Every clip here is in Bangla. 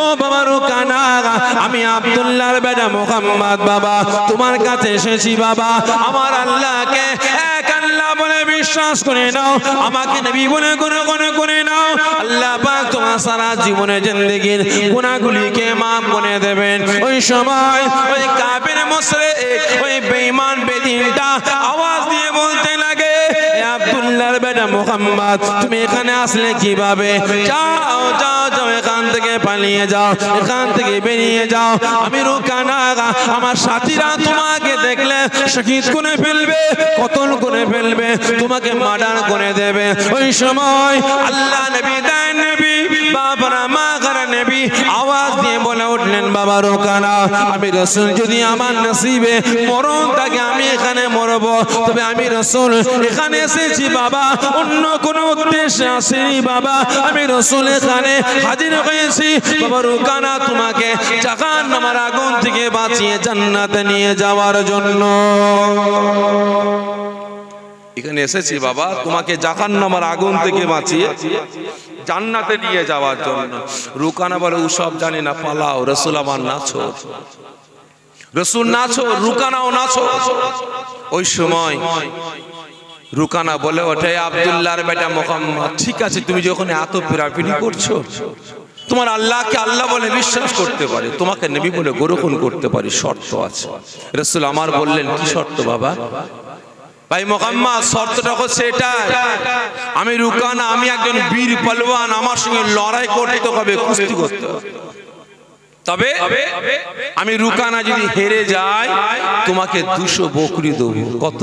ও বাবা রুকানা, আমি আব্দুল্লাহর বেটা মুহাম্মদ বাবা তোমার কাছে এসেছি বাবা। আমার আল্লাহকে এক আল্লাহ বলে বিশ্বাস করে নাও, আমাকে নবী বলে গ্রহণ করে নাও। আল্লাহ পাক তোমার সারা জীবনের জিন্দেগির গুনাহগুলিকে মাফ করে দেবেন। ওই সময় ওই কাফির মুশরিক ওই বেঈমান বেদিনটা আওয়াজ দিয়ে বলতে লাগে, আব্দুল্লাহর বেটা মুহাম্মদ তুমি এখানে আসলে কিভাবে? যাও যাও যাও, এখান থেকে পালিয়ে যাও, এখান থেকে বেরিয়ে যাও। আমি রুকানা, আমার সাথীরা তোমাকে দেখলে শহীদ করে ফেলবে, কতল করে ফেলবে, তোমাকে মার্ডার করে দেবে। ওই সময় আল্লাহ নবী দায় নবী বাবারা মা করে নবী আওয়াজ দিয়ে বলে উঠলেন, বাবা রুকানা, আমি রাসূল যদি আমার নসিবে মরণ থাকে আমি এখানে মরব, তবে আমি রাসূল এখানে এসেছি বাবা অন্য কোনো উদ্দেশ্যে আসিনি বাবা, আমি রাসূল এখানে হাজির হয়েছি বাবা রুকানা তোমাকে জাহান্নামের আগুন থেকে বাঁচিয়ে জান্নাতে নিয়ে যাওয়ার জন্য এখানে এসেছি বাবা, তোমাকে জাহান্নামের আগুন থেকে বাঁচিয়ে জান্নাতে নিয়ে যাওয়ার জন্য। রুকানা বলে ওসব জানি না, পালাও, রাসূল আমার নাছো, রাসূল নাছো, রুকানাও নাছো। ওই সময় রুকানা বলে ওঠে, আব্দুল্লাহর বেটা মুহাম্মদ ঠিক আছে, তুমি যখন এত পিরাপিরি করছো, তোমার আল্লাহকে আল্লাহ বলে বিশ্বাস করতে পারে, তোমাকে নবী বলে গ্রহণ করতে পারি, শর্ত আছে। রাসূল আমার বললেন, কি শর্ত বাবা? ভাই মুহাম্মদ, শর্তটা হচ্ছে এটা, আমি রুকানা, আমি একজন বীর পালোয়ান, আমার সঙ্গে লড়াই করতে হবে, কুস্তি করতে হবে। তবে আমি রুকানা যদি হেরে যাই তোমাকে 200 বকরি দেবো। কত?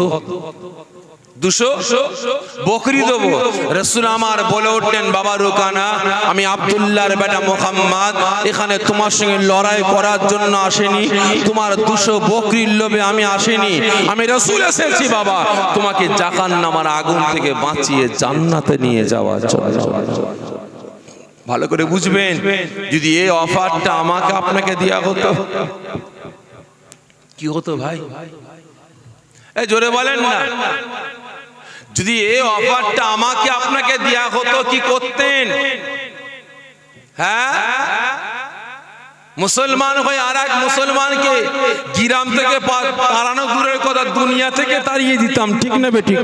200 বকরি দেবো। রাসূল আমার বলে উঠলেন, বাবা রুকানা, আমি আব্দুল্লাহর বেটা মুহাম্মদ এখানে তোমার সঙ্গে লড়াই করার জন্য আসেনি, তোমার 200 বকরির লোভে আমি আসেনি, আমি রাসূল এসেছি বাবা তোমাকে জাহান্নামের আগুন থেকে বাঁচিয়ে জান্নাতে নিয়ে যাওয়ার জন্য। ভালো করে বুঝবেন, যদি এই অফারটা আমাকে আপনাকে দেয়া হতো কি হতো ভাই? এই জোরে বলেন না, যদি এই অফারটা আমাকে আপনাকে দেয়া হতো কি করতেন? হ্যাঁ, মুসলমান হয়ে আর এক মুসলমানকে গ্রাম থেকে তাড়ানো দূরের কথা, দুনিয়া থেকে তাড়িয়ে দিতাম, ঠিক না বে? ঠিক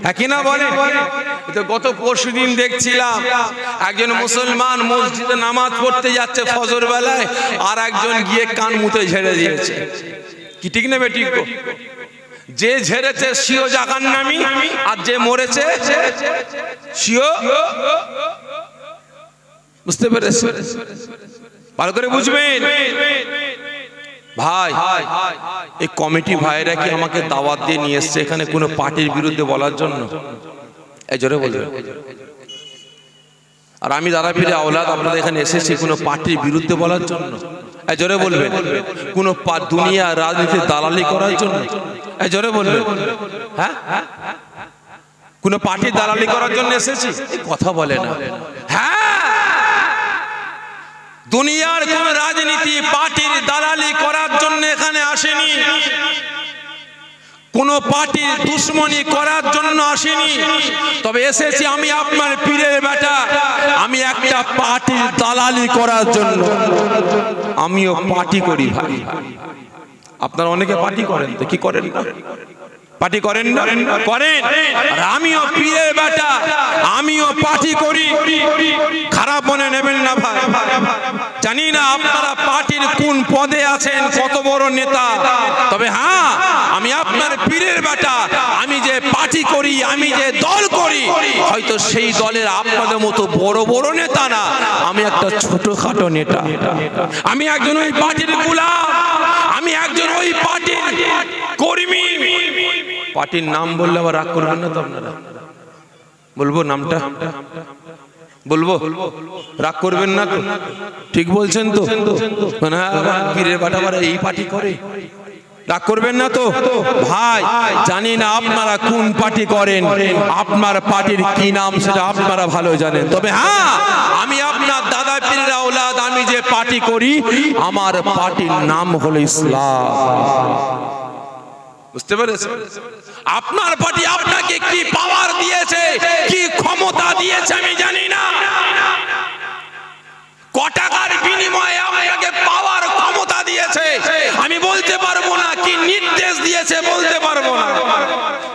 হ্যাঁ কি না বলে? গত পরশুদিন দেখছিলাম একজন মুসলমান মসজিদে নামাজ পড়তে যাচ্ছে ফজর বেলায়, আর একজন গিয়ে কান মুতে ঝেড়ে দিয়েছে, কি ঠিক না বে? ঠিক। যে ঝেড়েছে সিও জাহান্নামী, আর যে মরেছে সিও, বুঝতে পেরেছে? ভালো করে বুঝবেন ভাই। এই কমিটি ভাইরা কি আমাকে দাওয়াত দিয়ে নিয়ে এসছে এখানে কোনো পার্টির বিরুদ্ধে বলার জন্য? এই জোরে বলবেন। আর আমি দাদা পীরের আওলাদ আপনাদের এখানে এসেছি কোনো পার্টির বিরুদ্ধে বলার জন্য? এই জোরে বলবেন। কোনো দুনিয়া রাজনীতি দালালি করার জন্য? এই জোরে বলবেন। হ্যাঁ, কোনো পার্টির দালালি করার জন্য এসেছি? কথা বলে না। হ্যাঁ, দুনিয়ার কোন রাজনীতি পার্টির দালালি করার জন্য এখানে আসেনি, কোন পার্টির দুশ্মনী করার জন্য আসেনি, তবে এসেছি আমি আপনার পীরের বেটা, আমি একটা পার্টির দালালি করার জন্য। আমিও পার্টি করি ভাই, আপনারা অনেকে পার্টি করেন তো, কি করেন না? পার্টি করেন না? করেন। আর আমিও পীরের বেটা, আমিও পার্টি করি, খারাপ মনে নেবেন না ভাই। জানি না আপনারা পার্টির কোন পদে আছেন, কত বড় নেতা, তবে হ্যাঁ আমি আপনার পীরের বেটা, আমি যে পার্টি করি, আমি যে দল করি, হয়তো সেই দলের আপনাদের মতো বড় বড় নেতা না, আমি একটা ছোটখাটো নেতা, আমি একজন ওই পার্টির গোলাম, আমি একজন ওই পার্টির কর্মী। পার্টির নাম বললে আবার রাগ করবেন না তো আপনারা? বলবো নামটা? বলবো? রাগ করবেন না তো? ঠিক বলছেন তো? পীরের বেটা আবার এই পার্টি করে, রাগ করবেন না তো ভাই? জানি না আপনারা কোন পার্টি করেন, আপনার পার্টির কি নাম সেটা আপনারা ভালো জানেন, তবে হ্যাঁ আমি আপনার দাদা পীরের আওলাদ, আমি যে পার্টি করি আমার পার্টির নাম হলো ইসলাম। বুঝতে পেরেছেন? আপনার পার্টি আপনাকে কি পাওয়ার দিয়েছে, কি ক্ষমতা দিয়েছে আমি জানি না, কটা বিনিময়ে আপনাকে পাওয়ার ক্ষমতা দিয়েছে। আমি বলতে পারবো না কি নির্দেশ দিয়েছে, বলতে পারবো না,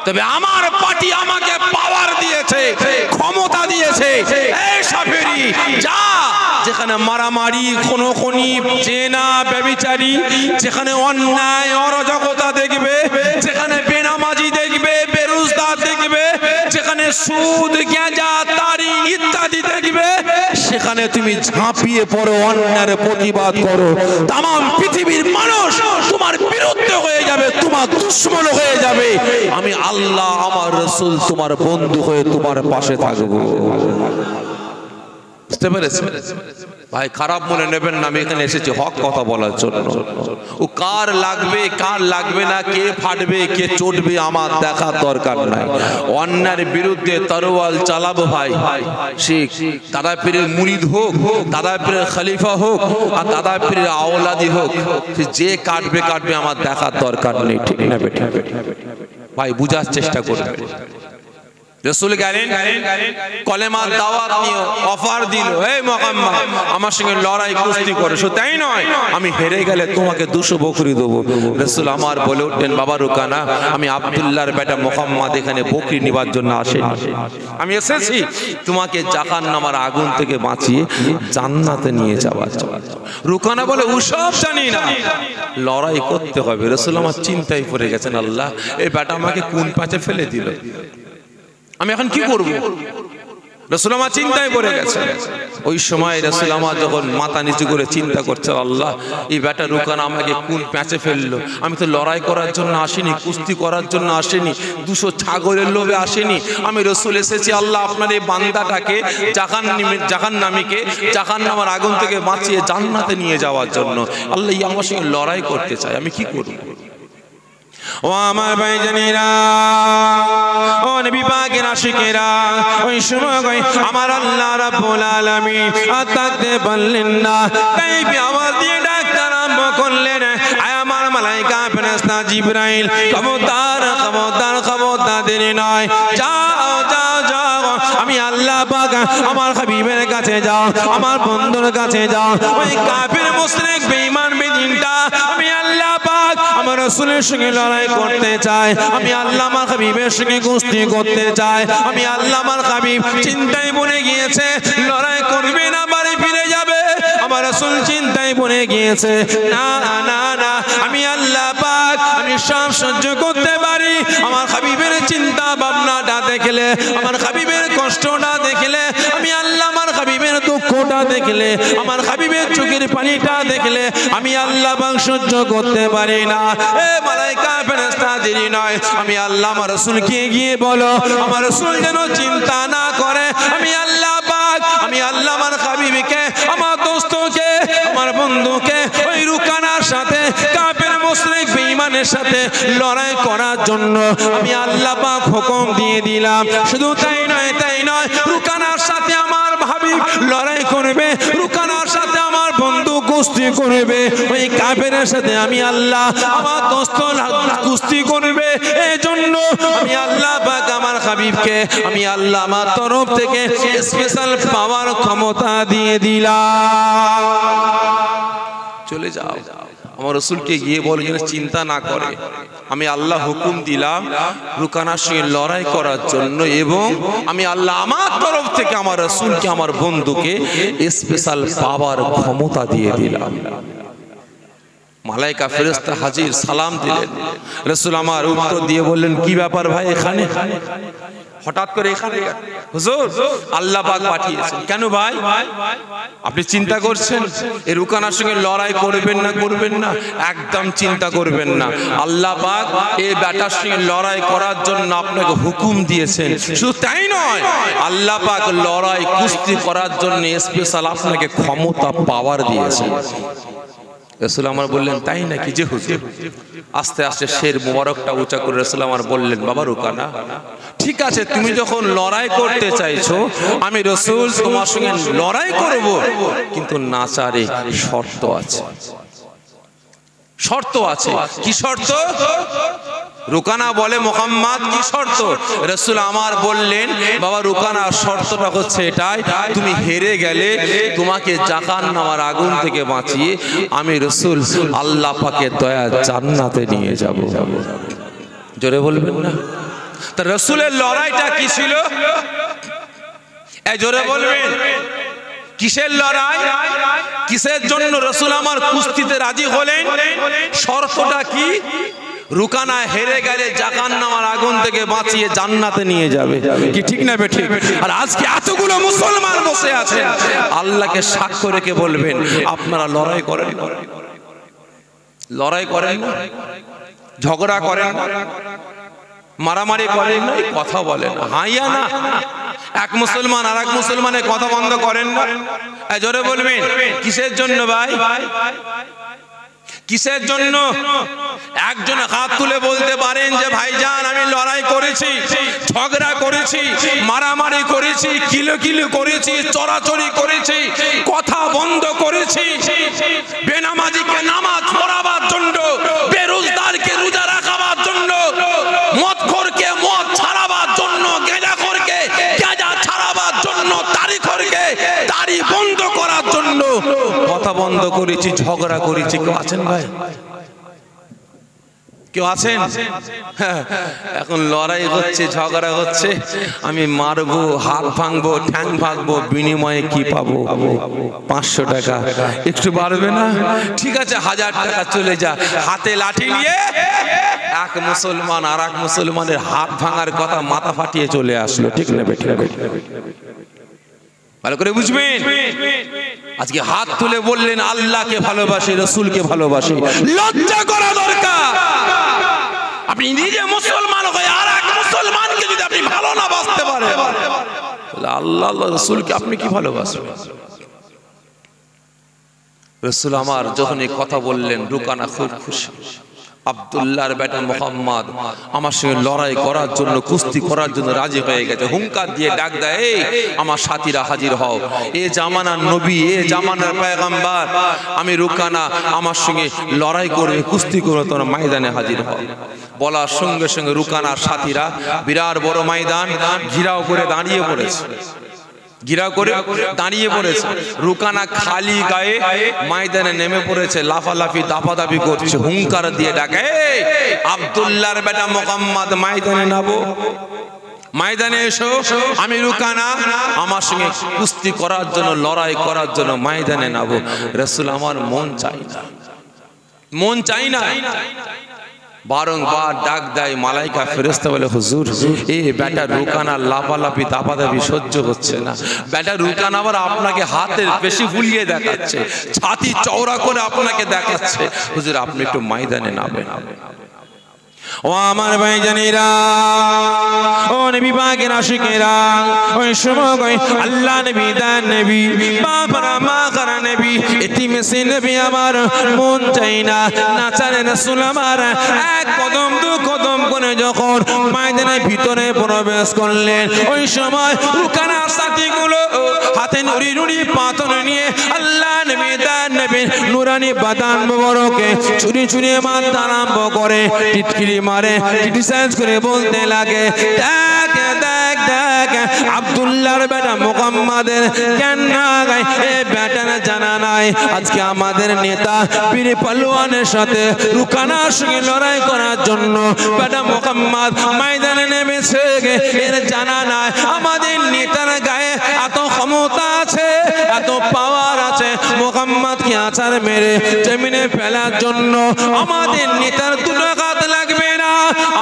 তবে আমার পার্টি আমাকে পাওয়ার দিয়েছে, ক্ষমতা দিয়েছে। এই সাফেরি যা, যেখানে মারামারি, খুনোখুনি, জেনা, ব্যভিচারী, যেখানে অন্যায় অরাজকতা দেখবে, যেখানে বেনামাজি দেখবে, বেরোজগার দেখবে, যেখানে সুদ, গাঁজা, তারি ইত্যাদি দেখবে, সেখানে তুমি ঝাঁপিয়ে পড়ো, অন্যায়ের প্রতিবাদ করো। তামাম পৃথিবীর মানুষ তোমার বিরুদ্ধে হয়ে যাবে, তোমার দুশমন হয়ে যাবে। আমি আল্লাহ, আমার রাসূল তোমার বন্ধু হয়ে তোমার পাশে থাকবো। বুঝতে পেরেছেন ভাই? খারাপ মনে নেবেন না, আমি এখানে এসেছি হক কথা বলার জন্য। ও কার লাগবে কার লাগবে না, কে ফাটবে কে চটবে আমার দেখার দরকার নাই। অন্যায়ের বিরুদ্ধে তরোয়াল চালাবো ভাই, সে দাদা পীরের মুরিদ হোক, দাদা পীরের খলিফা হোক, আর দাদা পীরের আওলাদি হোক, যে কাটবে কাটবে, আমার দেখার দরকার নেই। ঠিক না বেটা? ভাই বুঝার চেষ্টা করবে। রাসূল গেলেন, কলেমার দাওয়াত নিয়ে অফার দিল, এই মুহাম্মদ আমার সঙ্গে লড়াই কুস্তি করো। শুধু তাই নয়, আমি হেরে গেলে তোমাকে 200 বকরি দেবো। রাসূল আমার বলে উঠলেন, বাবা রুকানা, আমি আব্দুল্লাহর বেটা মুহাম্মদ এখানে বকরি নিবার জন্য আসেনি, আমি এসেছি তোমাকে জাহান্নামের আগুন থেকে বাঁচিয়ে জান্নাতে নিয়ে যাওয়ার জন্য। রুকানা বলে, ওসব জানি না, লড়াই করতে হবে। রাসূল আমার চিন্তায় পড়ে গেছেন, আল্লাহ এই বেটা আমাকে কোন পাচে ফেলে দিল, আমি এখন কি করব? রাসূল আমার চিন্তায় পড়ে গেছে। ওই সময় রাসূল আমার যখন মাথা নিচু করে চিন্তা করছে, আল্লাহ এই বেটা রুকানা আমাকে কোন প্যাঁচে ফেললো, আমি তো লড়াই করার জন্য আসিনি, কুস্তি করার জন্য আসিনি, 200 ছাগলের লোভে আসিনি, আমি রাসূল এসেছি আল্লাহ আপনার এই বান্দাটাকে জাহান্নামীকে জাহান্নামের আগুন থেকে বাঁচিয়ে জান্নাতে নিয়ে যাওয়ার জন্য। আল্লাহ আমার সঙ্গে লড়াই করতে চায়, আমি কি করব? ও আমার ভাইজানেরা, ও নবী পাকের আশিকেরা, ওই সময় আমার আল্লাহ রাব্বুল আলামিন আর থাকতে পারলেন না, তাই আওয়াজ দিয়ে ডাকতে আরম্ভ করলেন, আয় আমার মালায়েকা ফেরেশতা জিবরাইল, খবরদার খবরদার খবরদার, দেরি নয়, যাও যাও যাও, আমি আল্লাহ পাক আমার হাবিবের কাছে যাও, আমার বন্ধুর কাছে যাও। ওই কাফির মুশরিক বেঈমান বেদিনটা আমি আল্লাহ পাক আমার রাসূলের সঙ্গে লড়াই করতে চাই, আমি আল্লাহ আমার হাবিবের সঙ্গে কুস্তি করতে চাই। আমি আল্লাহ আমার হাবিব চিন্তায় পড়ে গিয়েছে, লড়াই করবে না, বাড়ি ফিরে যাবে। আমার রাসূল চিন্তায় পড়ে গিয়েছে, না না না, আমি আল্লাহ পাক আমি সব সহ্য করতে পারি। আমার হাবিবের চিন্তা ভাবনাটা দেখলে, আমার হাবিবের কষ্টটা দেখলে, আমি আল্লাহ আমার হাবিবের দুঃখটা দেখলে, আমার হাবিবের চোখের পানিটা দেখলে, আমি আল্লাহ পাক সহ্য করতে পারি না। এ মালায়েকা ফেরেশতা, দেরি নয়, আমি আল্লাহ আমার রাসূলকে গিয়ে বলো আমার রাসূল যেন চিন্তা না করে। আমি আল্লাহ পাক আমি আল্লাহ আমার হাবিবকে, আমার দোস্তকে, আমার বন্ধুকে ওই রুকানার সাথে, কাফের মুশরিক বেঈমানের সাথে লড়াই করার জন্য আমি আল্লাহ পাক হুকুম দিয়ে দিলাম। শুধু তাই নয়, তাই নয়, রুকানার সাথে আমার হাবিব লড়াই করবে, রুকানার সাথে আমার বন্ধু কুস্তি করবে, ওই কাফেরের সাথে আমি আল্লাহ আমার দোস্ত কুস্তি করবে। এই জন্য আমি আল্লাহ পাক আমার হাবিবকে আমি আল্লাহ আমার তরফ থেকে স্পেশাল পাওয়ার ক্ষমতা দিয়ে দিলাম। চলে যাও, আমার রাসূলকে গিয়ে বলে যেন চিন্তা না করে। আমি আল্লাহ হুকুম দিলাম রুকানার সঙ্গে লড়াই করার জন্য, এবং আমি আল্লাহ আমার তরফ থেকে আমার রাসূলকে, আমার বন্ধুকে স্পেশাল পাওয়ার ক্ষমতা দিয়ে দিলাম। মালায়েকা ফেরেশতা হাজির, সালাম দিলেন। রাসূল আমার উত্তর দিয়ে বললেন, কি ব্যাপার ভাই এখানে হঠাৎ করে? এখানে হুজুর আল্লাহ পাক পাঠিয়েছেন। কেন ভাই আপনি চিন্তা করছেন এই রুকানার সঙ্গে লড়াই করবেন না? করবেন না, একদম চিন্তা করবেন না। আল্লাহ পাক এই বেটার সঙ্গে লড়াই করার জন্য আপনাকে হুকুম দিয়েছেন। শুধু তাই নয়, আল্লাহ পাক লড়াই কুস্তি করার জন্য স্পেশাল আপনাকে ক্ষমতা পাওয়ার দিয়েছেন। রাসূল আমার বললেন, তাই নাকি? যে হুজুর। আস্তে আস্তে শের মুবারকটা উঁচা করে রাসূল আমার বললেন, বাবা রুকানা, ঠিক আছে, তুমি যখন লড়াই করতে চাইছো, আমি রাসূল তোমার সঙ্গে লড়াই করব, কিন্তু নাচারে শর্ত আছে। শর্ত আছে। কি শর্ত? রুকানা বলে মুহাম্মদ কি শর্ত? রাসূল আমার বললেন বাবা রুকানা শর্তটা হচ্ছে এটাই, তুমি হেরে গেলে তোমাকে জাহান্নামের আগুন থেকে বাঁচিয়ে আমি রাসূল আল্লাহ পাকের দয়া জান্নাতে নিয়ে যাব। জোরে বলবেন না? তা রাসূলের লড়াইটা কি ছিল? জোরে বলবেন কিসের লড়াই? কিসের জন্য রাসূল আমার কুস্তিতে রাজি হলেন? শর্তটা কি? রুকানা হেরে গেলে জাহান্নামের আগুন থেকে বাঁচিয়ে জান্নাতে নিয়ে যাবে। কি ঠিক না বেঠিক? আর আজকে এতগুলো মুসলমান বসে আছেন, আল্লাহকে সাক্ষ্য রেখে বলবেন আপনারা লড়াই করেন? লড়াই করেন না? ঝগড়া করেন? মারামারি করেন না? কথা বলেন হাইয়া না? এক মুসলমান আর এক মুসলমানের কথা বন্ধ করেন না? জোরে বলবেন কিসের জন্য ভাই? কিসের জন্য? একজন হাত তুলে বলতে পারেন যে ভাইজান আমি লড়াই করেছি, ঝগড়া করেছি, মারামারি করেছি, কিলো কিলো করেছি, চড়াচড়ি করেছি, কথা বন্ধ করেছি, বেনামাজিকে নামাজ পড়াবার জন্য, বেরোজগারকে রোজা রাখাবার জন্য, মদখোরকে মদ ছাড়াবার জন্য, গেঁজাখোরকে গেঁজা ছাড়াবার জন্য, তারিখোরকে দাড়ি বন্ধ করার জন্য কথা বন্ধ করেছি, ঝগড়া করেছি। কেউ আছেন ভাই? কেউ আছেন? এখন লড়াই হচ্ছে, ঝগড়া হচ্ছে, আমি মারবো, হাত ভাঙবো, ঠ্যাং ভাঙবো, বিনিময়ে কি পাবো? 500 টাকা। একটু বাড়বে না? ঠিক আছে 1000 টাকা চলে যা। হাতে লাঠি নিয়ে এক মুসলমান আর এক মুসলমানের হাত ভাঙার কথা মাথা ফাটিয়ে চলে আসলো। ঠিক না বেঠিক? ভালো করে বুঝবেন। আজকে হাত তুলে বললেন আল্লাহকে ভালোবাসি, রাসূলকে ভালোবাসি। লজ্জা করা দরকার। আপনি নিজে মুসলমান হয়ে আর এক মুসলমানকে যদি আপনি ভালো না বাসতে পারেন, তাহলে আল্লাহ রাসূলকে আপনি কি ভালোবাসবেন? রাসূল আমার যখন এই কথা বললেন রুকানা খুব খুশি। আব্দুল্লাহর বেটা মুহাম্মদ আমার সঙ্গে লড়াই করার জন্য, কুস্তি করার জন্য রাজি হয়ে গেছে। হুঙ্কার দিয়ে ডাক দেয়, এই আমার সাথীরা হাজির হও, এ জামানার নবী, এ জামানার পয়গম্বর, আমি রুকানা আমার সঙ্গে লড়াই করবে, কুস্তি করবে, তোমরা ময়দানে হাজির হও। বলার সঙ্গে সঙ্গে রুকানার সাথীরা বিরাট বড় ময়দান ঘিরাও করে দাঁড়িয়ে পড়েছে। ঘিরাও করে দাঁড়িয়ে পড়েছে। রুকানা খালি গায়ে ময়দানে নেমে পড়েছে, লাফালাফি দাপাদাপি করছে, হুঙ্কার দিয়ে ডাকে, আব্দুল্লাহর বেটা মুহাম্মদ ময়দানে নামো, ময়দানে এসো, আমি রুকানা আমার সঙ্গে কুস্তি করার জন্য, লড়াই করার জন্য ময়দানে নামো। রাসূল আমার মন চাই না, মন চাই না। বারংবার ডাক দেয় মালাইকা ফেরেশতা বলে হুজুর এই বেটা রুকানা লাফালাফি দাপাদাপি সহ্য হচ্ছে না। বেটা রুকানা আবার আপনাকে হাতের পেশি ফুলিয়ে দেখাচ্ছে, ছাতি চওড়া করে আপনাকে দেখাচ্ছে, হুজুর আপনি একটু ময়দানে নামেন। ও আমার ভাইজানেরা, ও নবী পাকের আশিকেরা, ওই সময় আল্লাহ নবী দান নবী বাবারা মা করা নবী এতিমে সে নবী আমার মন চাই না নাচারে রাসূল আমার এক কদম দু কদম করে যখন ময়দানের ভিতরে প্রবেশ করলেন, ওই সময় রুকানা সাথীগুলো হাতে নুরি নুরি পাথর নিয়ে আল্লাহ নবী দান নবী নুরানি বাদান মোবারকে চুরি চুরি মারতে আরম্ভ করে, টিটকিরি মারে, ক্রিটিসাইজ করে বলতে লাগে, দেখ দেখ দেখ আব্দুল্লাহর বেটা মুহাম্মাদের জ্ঞান নাই, এ বেটার জানা নাই আজকে আমাদের নেতা বীর পালোয়ানের সাথে রুকানার সঙ্গে লড়াই করার জন্য বেটা মুহাম্মদ ময়দানে নেমেছে, এর জানা নাই আমাদের নেতার গায়ে এত ক্ষমতা আছে, এত পাওয়ার আছে, মুহাম্মদকে আছাড় মেরে জমিনে ফেলার জন্য আমাদের নেতার দুটো হাত লাগবে না,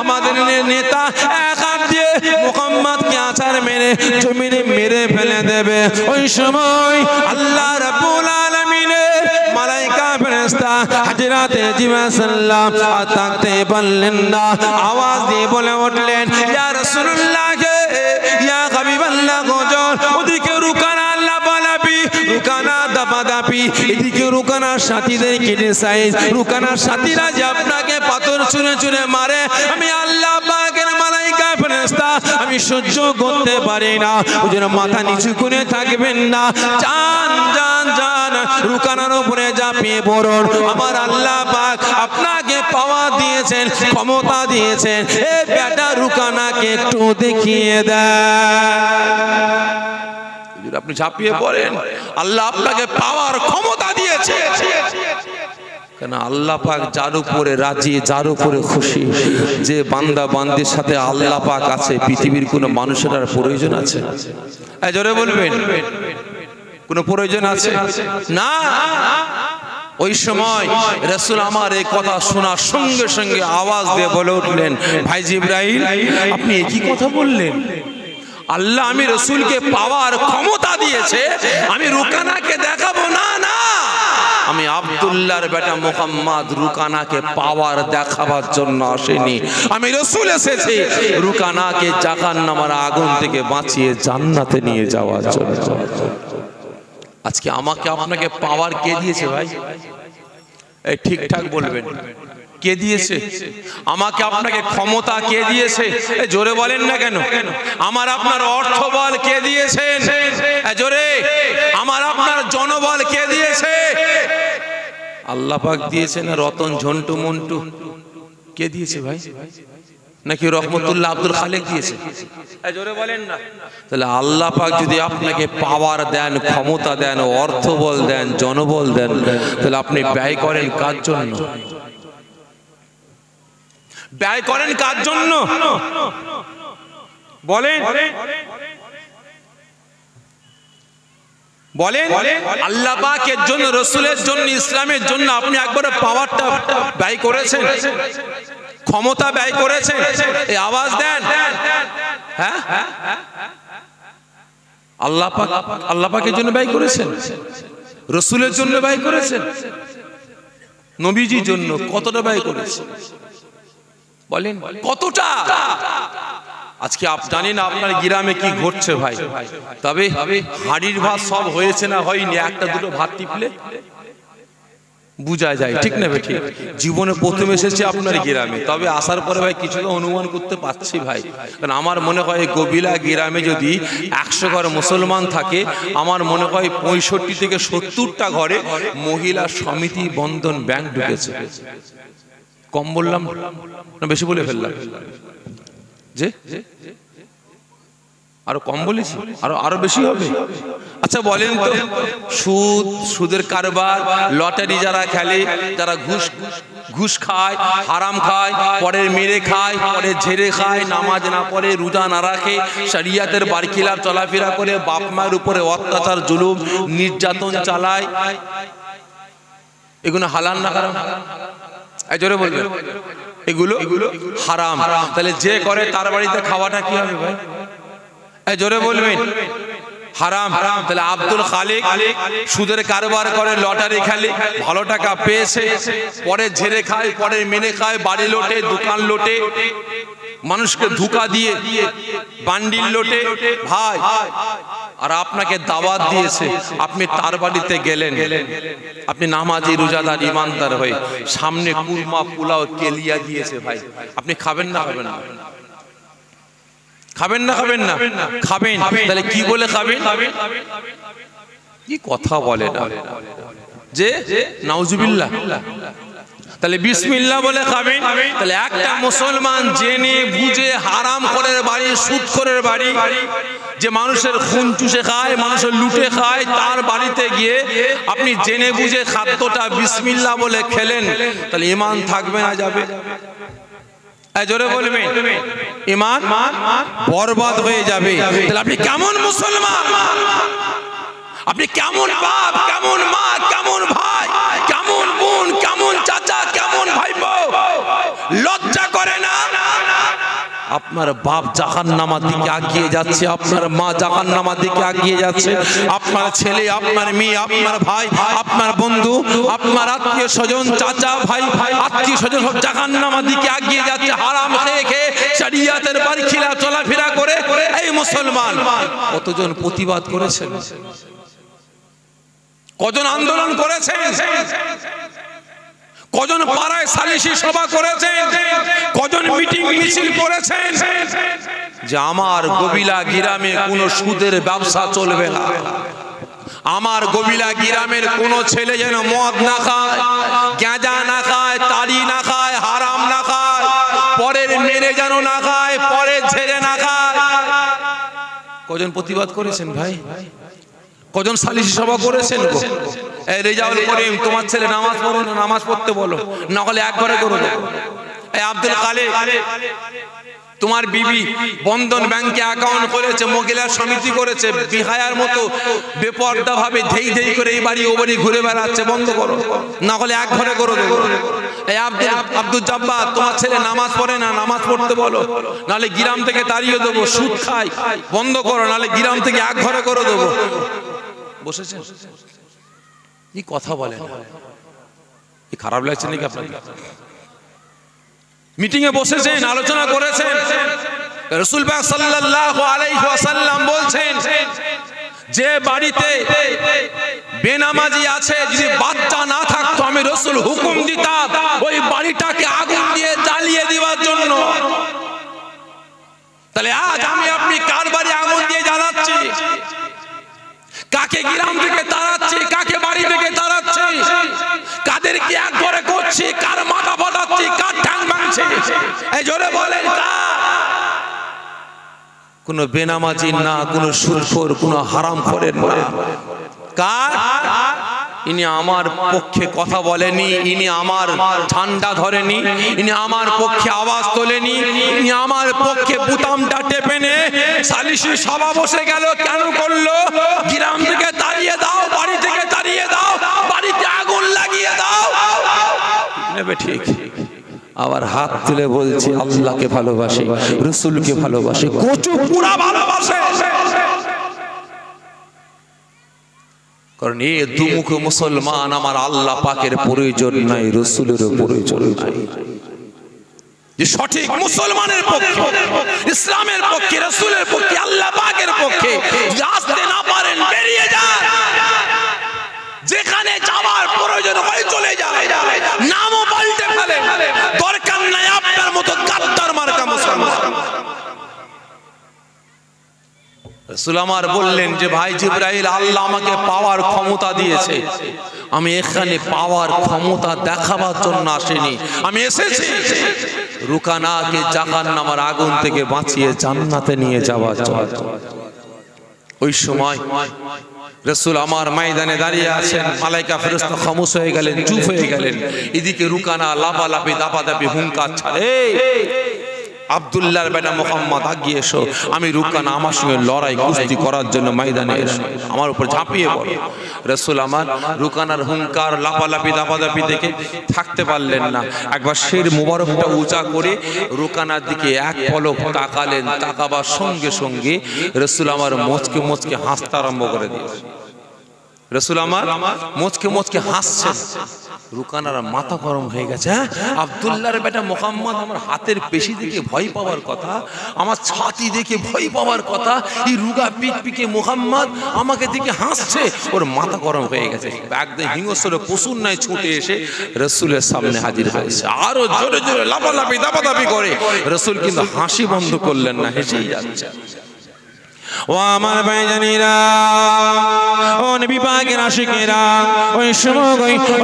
আমাদের নেতা এক হাত দিয়ে মুহাম্মদকে আছাড় মেরে জমিনে মেরে ফেলে দেবে। ওই সময় আল্লাহ রাব্বুল আলামিনের মালাইকা ফেরেশতা হযরতে জিবরাইল সাল্লাম আর থাকতে পারলেন না, আওয়াজ দিয়ে বলে উঠলেন, ইয়া রাসূলুল্লাহ, ইয়া হাবিবাল্লাহ, ওদিকে রুকানা লাফালাফি, রুকানা দাপাদাপি, এদিকে রুকানার সাথীদের কেটে সাইজ, রুকানার সাথীরা যে আপনাকে পাথর ছুঁড়ে ছুঁড়ে মারে, আমি আল্লাহ পাকের মালাইকা ফেরেশতা আমি সহ্য করতে পারি না। ওই জন্য মাথা নিচু করে থাকবেন না, জান জান জান রুকানার উপরে ঝাঁপিয়ে পড়ুন। আমার আল্লাহ পাক আপনাকে পাওয়ার দিয়েছেন, ক্ষমতা দিয়েছেন, এই বেটা রুকানাকে একটু দেখিয়ে দেয়। আপনি ঝাঁপিয়ে পড়েন, আল্লাহ আপনাকে পাওয়ার ক্ষমতা দিয়েছে। কেন আল্লাহ পাক যার উপরে রাজি, যার উপরে খুশি, যে বান্দা বান্দির সাথে আল্লাহ পাক আছে, পৃথিবীর কোনো মানুষের আর প্রয়োজন আছে? জোরে বলবেন, কোনো প্রয়োজন আছে না? ওই সময় রাসূল আমার এই কথা শোনার সঙ্গে সঙ্গে আওয়াজ দিয়ে বলে উঠলেন, ভাই জিবরাইল আপনি একই কথা বললেন? আল্লাহ আমি রাসূলকে পাওয়ার ক্ষমতা দিয়েছে, আমি রুকানাকে দেখাবো না? না, আমি আব্দুল্লাহর বেটা মুহাম্মদ রুকানাকে পাওয়ার দেখাবার জন্য আসেনি, আমি রাসূল এসেছি রুকানাকে জাহান্নামের আগুন থেকে বাঁচিয়ে জান্নাতে নিয়ে যাওয়ার জন্য। আজকে আমাকে আপনাকে পাওয়ার কে দিয়েছে ভাই? এই ঠিকঠাক বলবেন, কে দিয়েছে? আমাকে আপনাকে ক্ষমতা কে দিয়েছে? জোরে বলেন না কেন? আমার আপনার অর্থ বল কে দিয়েছেন? জোরে, আমার আপনার জনবল কে দিয়েছে? আল্লাহ পাক দিয়েছে না রতন ঝন্টু মন্টু? কে দিয়েছে ভাই? নাকি রহমতুল্লাহ আব্দুল খালেক দিয়েছে? জোরে বলেন না। তাহলে আল্লাহ পাক যদি আপনাকে পাওয়ার দেন, ক্ষমতা দেন, অর্থ বল দেন, জনবল দেন, তাহলে আপনি ব্যয় করেন কার জন্য? ব্যয় করেন কার জন্য বলেন? বলেন আল্লাহ পাকের জন্য, রাসূলের জন্য, ইসলামের জন্য আপনি একবার পাওয়ারটা ব্যয় করেছেন? ক্ষমতা ব্যয় করেছেন? এই আওয়াজ দেন। হ্যাঁ, আল্লাহ পাকের জন্য ব্যয় করেছেন, রাসূলের জন্য ব্যয় করেছেন, নবীজির জন্য কতটা ব্যয় করেছেন বলেন? কতটা? আজকে জানি না আপনার গ্রামে কি ঘটছে ভাই, তবে হাড়ির ভাত সব হয়েছে না হয়নি, একটা দুটো ভাত টিপলে বুঝা যায়, ঠিক না ভাই? ঠিক। জীবনে প্রথম এসেছি আপনার গ্রামে, তবে আসার পরে ভাই কিছুটা অনুমান করতে পারছি ভাই, কারণ আমার মনে হয় গোবিলা গ্রামে যদি 100 ঘর মুসলমান থাকে, আমার মনে হয় 65 থেকে 70টা ঘরে মহিলা সমিতি বন্ধন ব্যাংক ঢুকেছে। কম বললাম না বেশি বলে ফেললাম? যে আরো কম বলেছি, আরো বেশি হবে? আচ্ছা বলেন তো, সুদের কারবার, লটারি যারা খেলে, যারা ঘুষ খায়, হারাম খায়, পরে মেরে খায়, পরে ঝেড়ে খায়, নামাজ না পড়ে, রোজা না রাখে, শরিয়াতের বারখিলাফ চলাফেরা করে, বাপ মায়ের উপরে অত্যাচার, জুলুম, নির্যাতন চালায়, এগুলো হালাল না হারাম? জোরে বলবেন, এগুলো হারাম। তাহলে যে করে তার বাড়িতে খাওয়াটা কি হবে ভাই? জোরে বলবেন, হারাম। তাহলে আব্দুল খালেক সুদের কারবার করে, লটারি খেলে, ভালো টাকা পেয়েছে, পরে ঝেড়ে খায়, পরে মেনে খায়, বাড়ি লোটে, দোকান লোটে, মানুষকে ধোঁকা দিয়ে বান্ডিল লোটে ভাই। আর আপনাকে দাওয়াত দিয়েছে, আপনি তার বাড়িতে গেলেন, আপনি নামাজি, রোজাদার, ইমানদার হয়ে, সামনে কুরমা, পোলাও, কেলিয়া দিয়েছে ভাই, আপনি খাবেন না? খাবেন না? খাবেন না? খাবেন না? খাবেন। তাহলে কি বলে খাবেন? কি কথা বলে না যে নাউজুবিল্লাহ, তাহলে বিসমিল্লাহ বলে খাবেন। তাহলে একটা মুসলমান জেনে বুঝে হারাম করে বাড়ি, সুদ করে বাড়ি, যে মানুষের খুন চুষে খায়, মানুষের লুটে খায়, তার বাড়িতে গিয়ে আপনি জেনে বুঝে খাদ্যটা বিসমিল্লাহ বলে খেলেন, তাহলে ঈমান থাকবে না যাবে? জোরে বলবেন, ঈমান বরবাদ হয়ে যাবে। তাহলে আপনি কেমন মুসলমান? আপনি কেমন বাপ, কেমন মা, কেমন ভাই, কেমন বোন, কেমন চাচা, কেমন ভাইপো? লজ্জা করে না? আপনার বাপ জাহান্নামের দিকে এগিয়ে যাচ্ছে, আপনার মা জাহান্নামের দিকে এগিয়ে যাচ্ছে, আপনার ছেলে, আপনার মেয়ে, আপনার ভাই, আপনার বন্ধু, আপনার আত্মীয় স্বজন, চাচা ভাই, আত্মীয় স্বজন সব জাহান্নামের দিকে এগিয়ে যাচ্ছে, হারাম খেয়ে খেয়ে, শরিয়াতের বারখিলাফ চলাফেরা করে। এই মুসলমান কতজন প্রতিবাদ করেছেন? কজন আন্দোলন করেছেন, কজন পাড়ায় সালিশি সভা করেছেন, কজন মিটিং মিছিল করেছেন যে আমার গবিলা গ্রামে কোনো সুদের ব্যবসা চলবে না, আমার গবিলা গ্রামের কোনো ছেলে যেন মদ না খায়, গাঁজা না খায়, তাড়ি না খায়, হারাম না খায়, পরের মেরে যেন না খায়, পরের ছেড়ে না খায়। কজন প্রতিবাদ করেছেন ভাই? কজন সালিশি সভা করেছেন গো? এই রেজাউল করিম, তোমার ছেলে নামাজ পড়ে না, নামাজ পড়তে বলো, না হলে এক ঘরে করে দেবো। এই আব্দুল খালেক, তোমার বিবি বন্ধন ব্যাংকে অ্যাকাউন্ট করেছে, মহিলার সমিতি করেছে, বিহায়ার মতো বেপর্দা ভাবে ধেই ধেই করে এই বাড়ি ও বাড়ি ঘুরে বেড়াচ্ছে, বন্ধ করো, না হলে এক ঘরে করে দেবো। এই আব্দুল জব্বার, তোমার ছেলে নামাজ পড়ে না, নামাজ পড়তে বলো, নাহলে গ্রাম থেকে তাড়িয়ে দেবো। সুদ খাই, বন্ধ করো, নাহলে গ্রাম থেকে এক ঘরে করে দেবো। বসেছেন, কি কথা বলেন? খারাপ লাগছে নাকি আপনাকে? মিটিং এ বসেছেন, আলোচনা করেছেন। রাসূল পাক সাল্লাল্লাহু আলাইহি ওয়াসাল্লাম বলছেন, যে বাড়িতে বেনামাজি আছে, যদি বাচ্চা না থাকতো আমি রাসূল হুকুম দিতাম ওই বাড়িটাকে আগুন দিয়ে জ্বালিয়ে দেওয়ার জন্য। তাহলে আজ আমি আপনি কার বাড়ি আগুন দিয়ে জ্বালাচ্ছি? কাকে গ্রাম থেকে তাড়াচ্ছি, কাকে বাড়ি থেকে তাড়াচ্ছি, কাদেরকে এক ঘরে করছি, কার মাথা ফাটাচ্ছি, কার ঠ্যাং ভাঙছি? এই জোরে বলেন কার? কোন বেনামাজি না, কোন সুদখোর, কোন হারামখোরের না। কার? ইনি আমার পক্ষে কথা বলেনি, ইনি আমার ঝান্ডা ধরেনি, ইনি আমার পক্ষে আওয়াজ তোলেনি, ইনি আমার পক্ষে বুতামটা টেপে নে সালিশি সভা বসে গেল। কেন করলো? গ্রাম থেকে তাড়িয়ে দাও, বাড়ি থেকে তাড়িয়ে দাও, বাড়িতে আগুন লাগিয়ে দাও। নেবে ঠিক। আবার হাত তুলে বলছি আল্লাহকে ভালোবাসি, রাসূলকে ভালোবাসি, কচু পুরা ভালোবাসে। কারণ এই দুমুখ মুসলমান আমার আল্লাহ পাকের প্রয়োজন নাই, রাসূলের প্রয়োজন নাই। যে সঠিক মুসলমানের পক্ষে, ইসলামের পক্ষে, রাসূলের পক্ষে, আল্লাহ পাকের পক্ষে যদি আসতে না পারেন বেরিয়ে যান। যেখানে যাওয়ার প্রয়োজন হয় চলে যায়, নামও পাল্টে ফেলেন, দরকার নাই আপনার মতো গাদ্দার মার্কা মুসলমান। রাসূল আমার বললেন যে ভাই জিবরাইল, আল্লাহ আমাকে পাওয়ার ক্ষমতা দিয়েছে, আমি এখানে পাওয়ার ক্ষমতা দেখাবার জন্য আসিনি, আমি এসেছি রুকানাকে জাহান্নামের আগুন থেকে বাঁচিয়ে জান্নাতে নিয়ে যাওয়ার জন্য। ওই সময় রাসূল আমার ময়দানে দাঁড়িয়ে আছেন, মালায়েকা ফেরেশতা খামোশ হয়ে গেলেন, চুপ হয়ে গেলেন। এদিকে রুকানা লাফালাফি দাপাদাপি হুঙ্কার ছাড়ে, আব্দুল্লাহর বেটা মুহাম্মদ আগিয়ে এসো, আমি রুকানা আমার সঙ্গে লড়াই কুস্তি করার জন্য ময়দানে এসো, আমার উপর ঝাঁপিয়ে পড়ো। রাসূল আমার রুকানার হুঙ্কার লাফালাফি দাপাদাপি দেখে থাকতে পারলেন না, একবার শির মুবারকটা উঁচা করে রুকানার দিকে এক পলক তাকালেন। তাকাবার সঙ্গে সঙ্গে রাসূল আমার মুচকে মুচকে হাসতে আরম্ভ করে দিয়েছে। রাসূল আমার মুচকে মুচকে হাসছেন। রুকানার মাথা গরম হয়ে গেছে। আব্দুল্লাহর বেটা মুহাম্মদ আমার হাতের পেশি দেখে ভয় পাওয়ার কথা, আমার ছাতি দেখে ভয় পাওয়ার কথা, এই রুগা পিকপিকে মুহাম্মদ আমাকে দেখে হাসছে, ওর মাথা গরম হয়ে গেছে। একদম হিংস্র পশুর ন্যায় ছুটে এসে রাসূলের সামনে হাজির হয়েছে, আরো জোরে জোরে লাফালাফি দাপাদাপি করে। রাসূল কিন্তু হাসি বন্ধ করলেন না, হেসেই যাচ্ছে। ও আমার ভাইজানেরা, ও নবী পাকের আশিকেরা, ওই সময়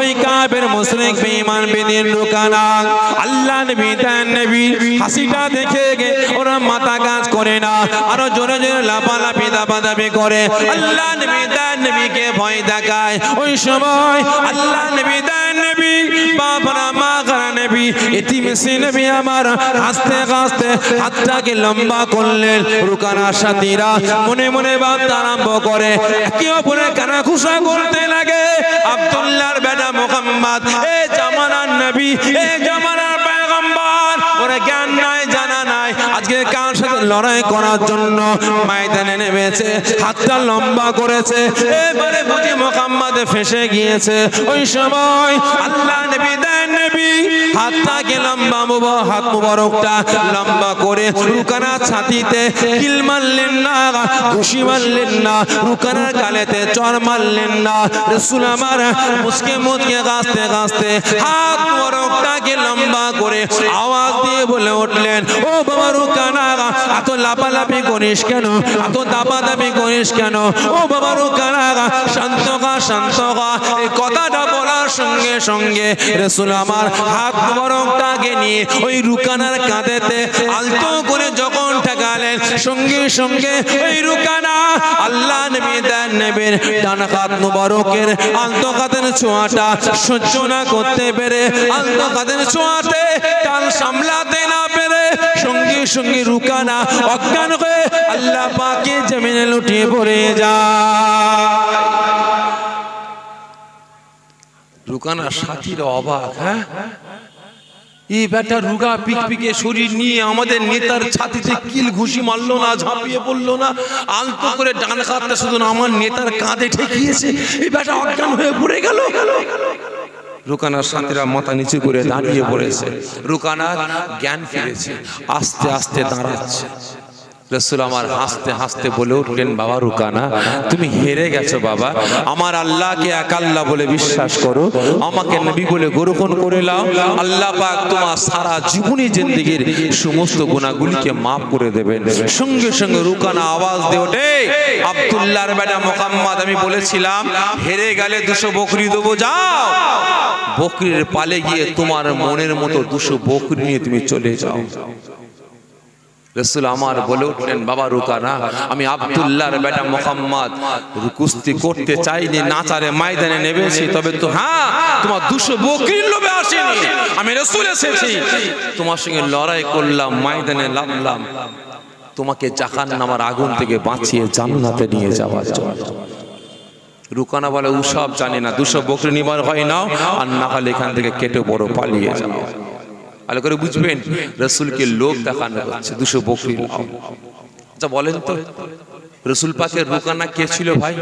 ওই কাফের মুশরিক বেঈমান বেদিন রুকানা আল্লাহ নবী তার নবী হাসিটা দেখে ওরা মাথা কাজ করে না, আরো জোরে জোরে লাফালাফি দাপাদাপি করে, আল্লাহ নবী তার নবীকে ভয় দেখায়। ওই সময় আল্লাহ নবী তার নবী বাপরা মা খারা নবী এতিম সে নবী আমার হাসতে হাসতে হাতটাকে লম্বা করলেন। রুকানার সাথীরা মনে মনে ভাবতে আরম্ভ করে, একে অপরের কানাঘুষা করতে লাগে। আব্দুল্লাহর বেটা মুহাম্মদ, এ জামানার নবী, এ জামানার পয়গম্বর, ওরে জ্ঞান নাই জানা নাই, আজকে কার সাথে লড়াই করার জন্য ময়দানে নেমেছে, হাতটা লম্বা করেছে, এবারে বুঝি মুহাম্মদ ফেঁসে গিয়েছে। ওই সময় আল্লাহ নবী দেন নবী হাতটাকে লম্বা হাত মুবারকটা লম্বা করে রুকানা ছাতিতে কিল মারলেন না, ঘুষি মারলেন না, রুকানার গালেতে চড় মারলেন না। রাসূল আমার মুসকে মুসকে গাছতে গাছতে হাত মুবারকটাকে লম্বা করে আওয়াজ দিয়ে বলে উঠলেন, ও বাবা রুকানা, এত লাপালাপি করিস কেন, এত দাপাদাপি করিস কেন? ও বাবা রুকানা, শান্ত হা শান্ত হা। এই কথাটা বলার সঙ্গে সঙ্গে রাসূল আমার হাত মুবারকটাকে নিয়ে ওই রুকানার কাঁধেতে আলতো করে যখন ঠেকালেন, সঙ্গে সঙ্গে ওই রুকানা আল্লাহ নবী দেন নবীর ডান হাত মুবারকের আলতো কাঁধের ছোঁয়াটা সহ্য না করতে পেরে, আলতো কাঁধের ছোঁয়াতে টান সামলাতে না পেরে সঙ্গে সঙ্গে রুকানা অজ্ঞান হয়ে আল্লাহ পাকের জমিনে লুটিয়ে পড়ে যায়। রুকানার সাথীরা অবাক, হ্যাঁ এই বেটা রুগা পিকপিকে শরীর নিয়ে আমাদের নেতার ছাতিতে কিল ঘুষি মারলো না, ঝাঁপিয়ে পড়লো না, আলতো করে ডান হাতটা শুধু আমার নেতার কাঁধে ঠেকিয়েছে, এই বেটা অজ্ঞান হয়ে পড়ে গেল। রুকানার সাথীরা মাথা নিচু করে দাঁড়িয়ে পড়েছে, রুকানার জ্ঞান ফিরেছে, আস্তে আস্তে দাঁড়াচ্ছে। রাসূল আমার হাসতে হাসতে বলে উঠলেন, বাবা রুকানা, তুমি হেরে গেছো বাবা, আমার আল্লাহকে এক আল্লাহ বলে বিশ্বাস করো, আমাকে নবী বলে গ্রহণ করে নাও, আল্লাহ পাক তোমার সারা জীবনী জিন্দেগীর সমস্ত গুনাহগুলিকে মাফ করে দেবেন। সঙ্গে সঙ্গে রুকানা আওয়াজ দিয়ে ওঠে, আব্দুল্লাহর বেটা মুহাম্মদ, আমি বলেছিলাম হেরে গেলে 200 বকরি দেবো, যাও বকরির পালে গিয়ে তোমার মনের মতো 200 বকরি নিয়ে তুমি চলে যাও। রাসূল আমার বলে উঠলেন, বাবা রুকানা, আমি আব্দুল্লাহর বেটা মুহাম্মদ কুস্তি করতে চাইনি, নাচারে ময়দানে নেমেছি, তবে তো হ্যাঁ তোমার 200 বকরির লোভে আসেনি, আমি রাসূল এসেছি, তোমার সঙ্গে লড়াই করলাম, ময়দানে নামলাম তোমাকে জাহান্নামের আগুন থেকে বাঁচিয়ে জান্নাতে নিয়ে যাওয়ার জন্য। রুকানা বলে, ওসব জানি না, 200 বকরি নিবার হয় নাও, আর না হলে এখান থেকে কেটে বড় পালিয়ে যাও। ভালো করে বুঝবেন, রাসূলকে লোক দেখানো হচ্ছে, 200 বকরি নাও। আচ্ছা বলেন তো, রাসূল পাকের রুকানা কে ছিল ভাই?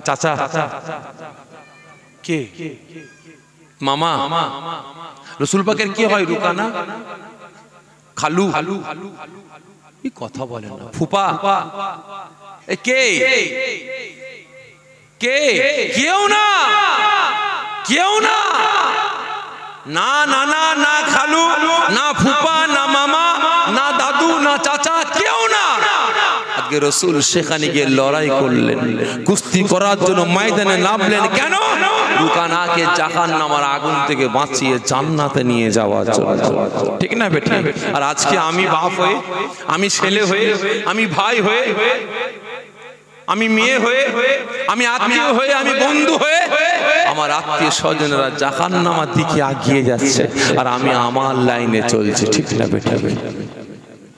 চাচা? কে? মামা? রাসূল পাকের কি হয় রুকানা? খালু? এই কথা বলেন না। ফুপা? কে? কে? কেউ না, কেউ না, না নানা, না খালু, না ফুপা, না মামা, না দাদু, না চাচা, কেউ না। আজকে রাসূল সেখানে গিয়ে লড়াই করলেন, কুস্তি করার জন্য ময়দানে নামলেন। কেন? রুকানাকে জাহান্নামের আগুন থেকে বাঁচিয়ে জান্নাতে নিয়ে যাওয়ার জন্য। ঠিক না বেটা? আর আজকে আমি বাপ হয়ে, আমি ছেলে হয়ে, আমি ভাই হয়ে, আমি মেয়ে হয়ে, আমি আত্মীয় হয়ে, আমি বন্ধু হয়ে, আমার আত্মীয় স্বজনেরা জাহান্নামের দিকে এগিয়ে যাচ্ছে, আর আমি আমার লাইনে চলছি। ঠিক না বেটা?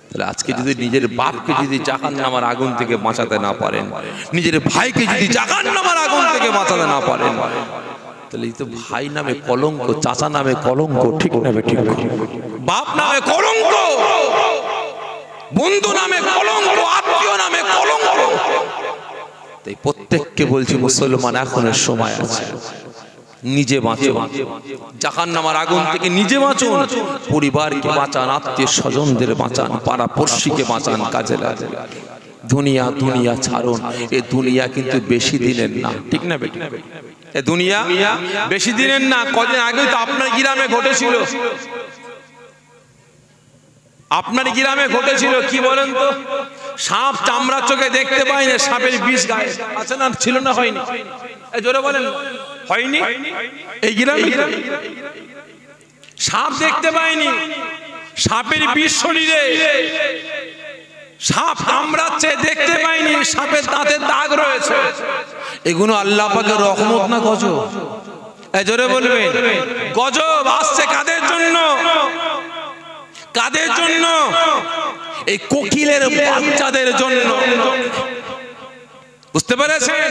তাহলে আজকে যদি নিজের বাপকে যদি জাহান্নামের আগুন থেকে বাঁচাতে না পারেন, নিজের ভাইকে যদি জাহান্নামের আগুন থেকে বাঁচাতে না পারেন, তাহলে এই তো ভাই নামে কলঙ্ক, চাচা নামে কলঙ্ক। ঠিক না বেটা? বাপ নামে কলঙ্ক, বন্ধু নামে কলঙ্ক, আত্মীয় নামে কলঙ্ক। তাই প্রত্যেককে বলছি, মুসলমান এখনের সময় আছে, নিজে বাঁচুন, জাহান্নামের আগুন থেকে নিজে বাঁচুন, পরিবারকে বাঁচান, আত্মীয় স্বজনদের বাঁচান, পাড়া পড়শিকে বাঁচান, কাজে লাগে। দুনিয়া দুনিয়া ছাড়ুন, এই দুনিয়া কিন্তু বেশি দিনের না। ঠিক না বেটা? এই দুনিয়া বেশি দিনের না। কদিন আগে তো আপনার গ্রামে ঘটেছিল, আপনার গ্রামে ঘটেছিল, কি বলেন তো? সাপ চামড়া চোখে দেখতে পাই না, সাপের বিষ গায়ে আছে না, ছিল না? হয়নি? জোরে বলেন, হয়নি? এই গ্রামে সাপ দেখতে পাইনি, সাপের বিষ শরীরে, সাপ কামড়াচ্ছে, দেখতে পাইনি, সাপের দাঁতের দাগ রয়েছে। এগুলো আল্লাহ পাকের রহমত না গজব? জোরে বলবেন, গজব আসছে কাদের জন্য? কাদের জন্য? এই কোকিলের বাচ্চাদের জন্য। বুঝতে পেরেছেন?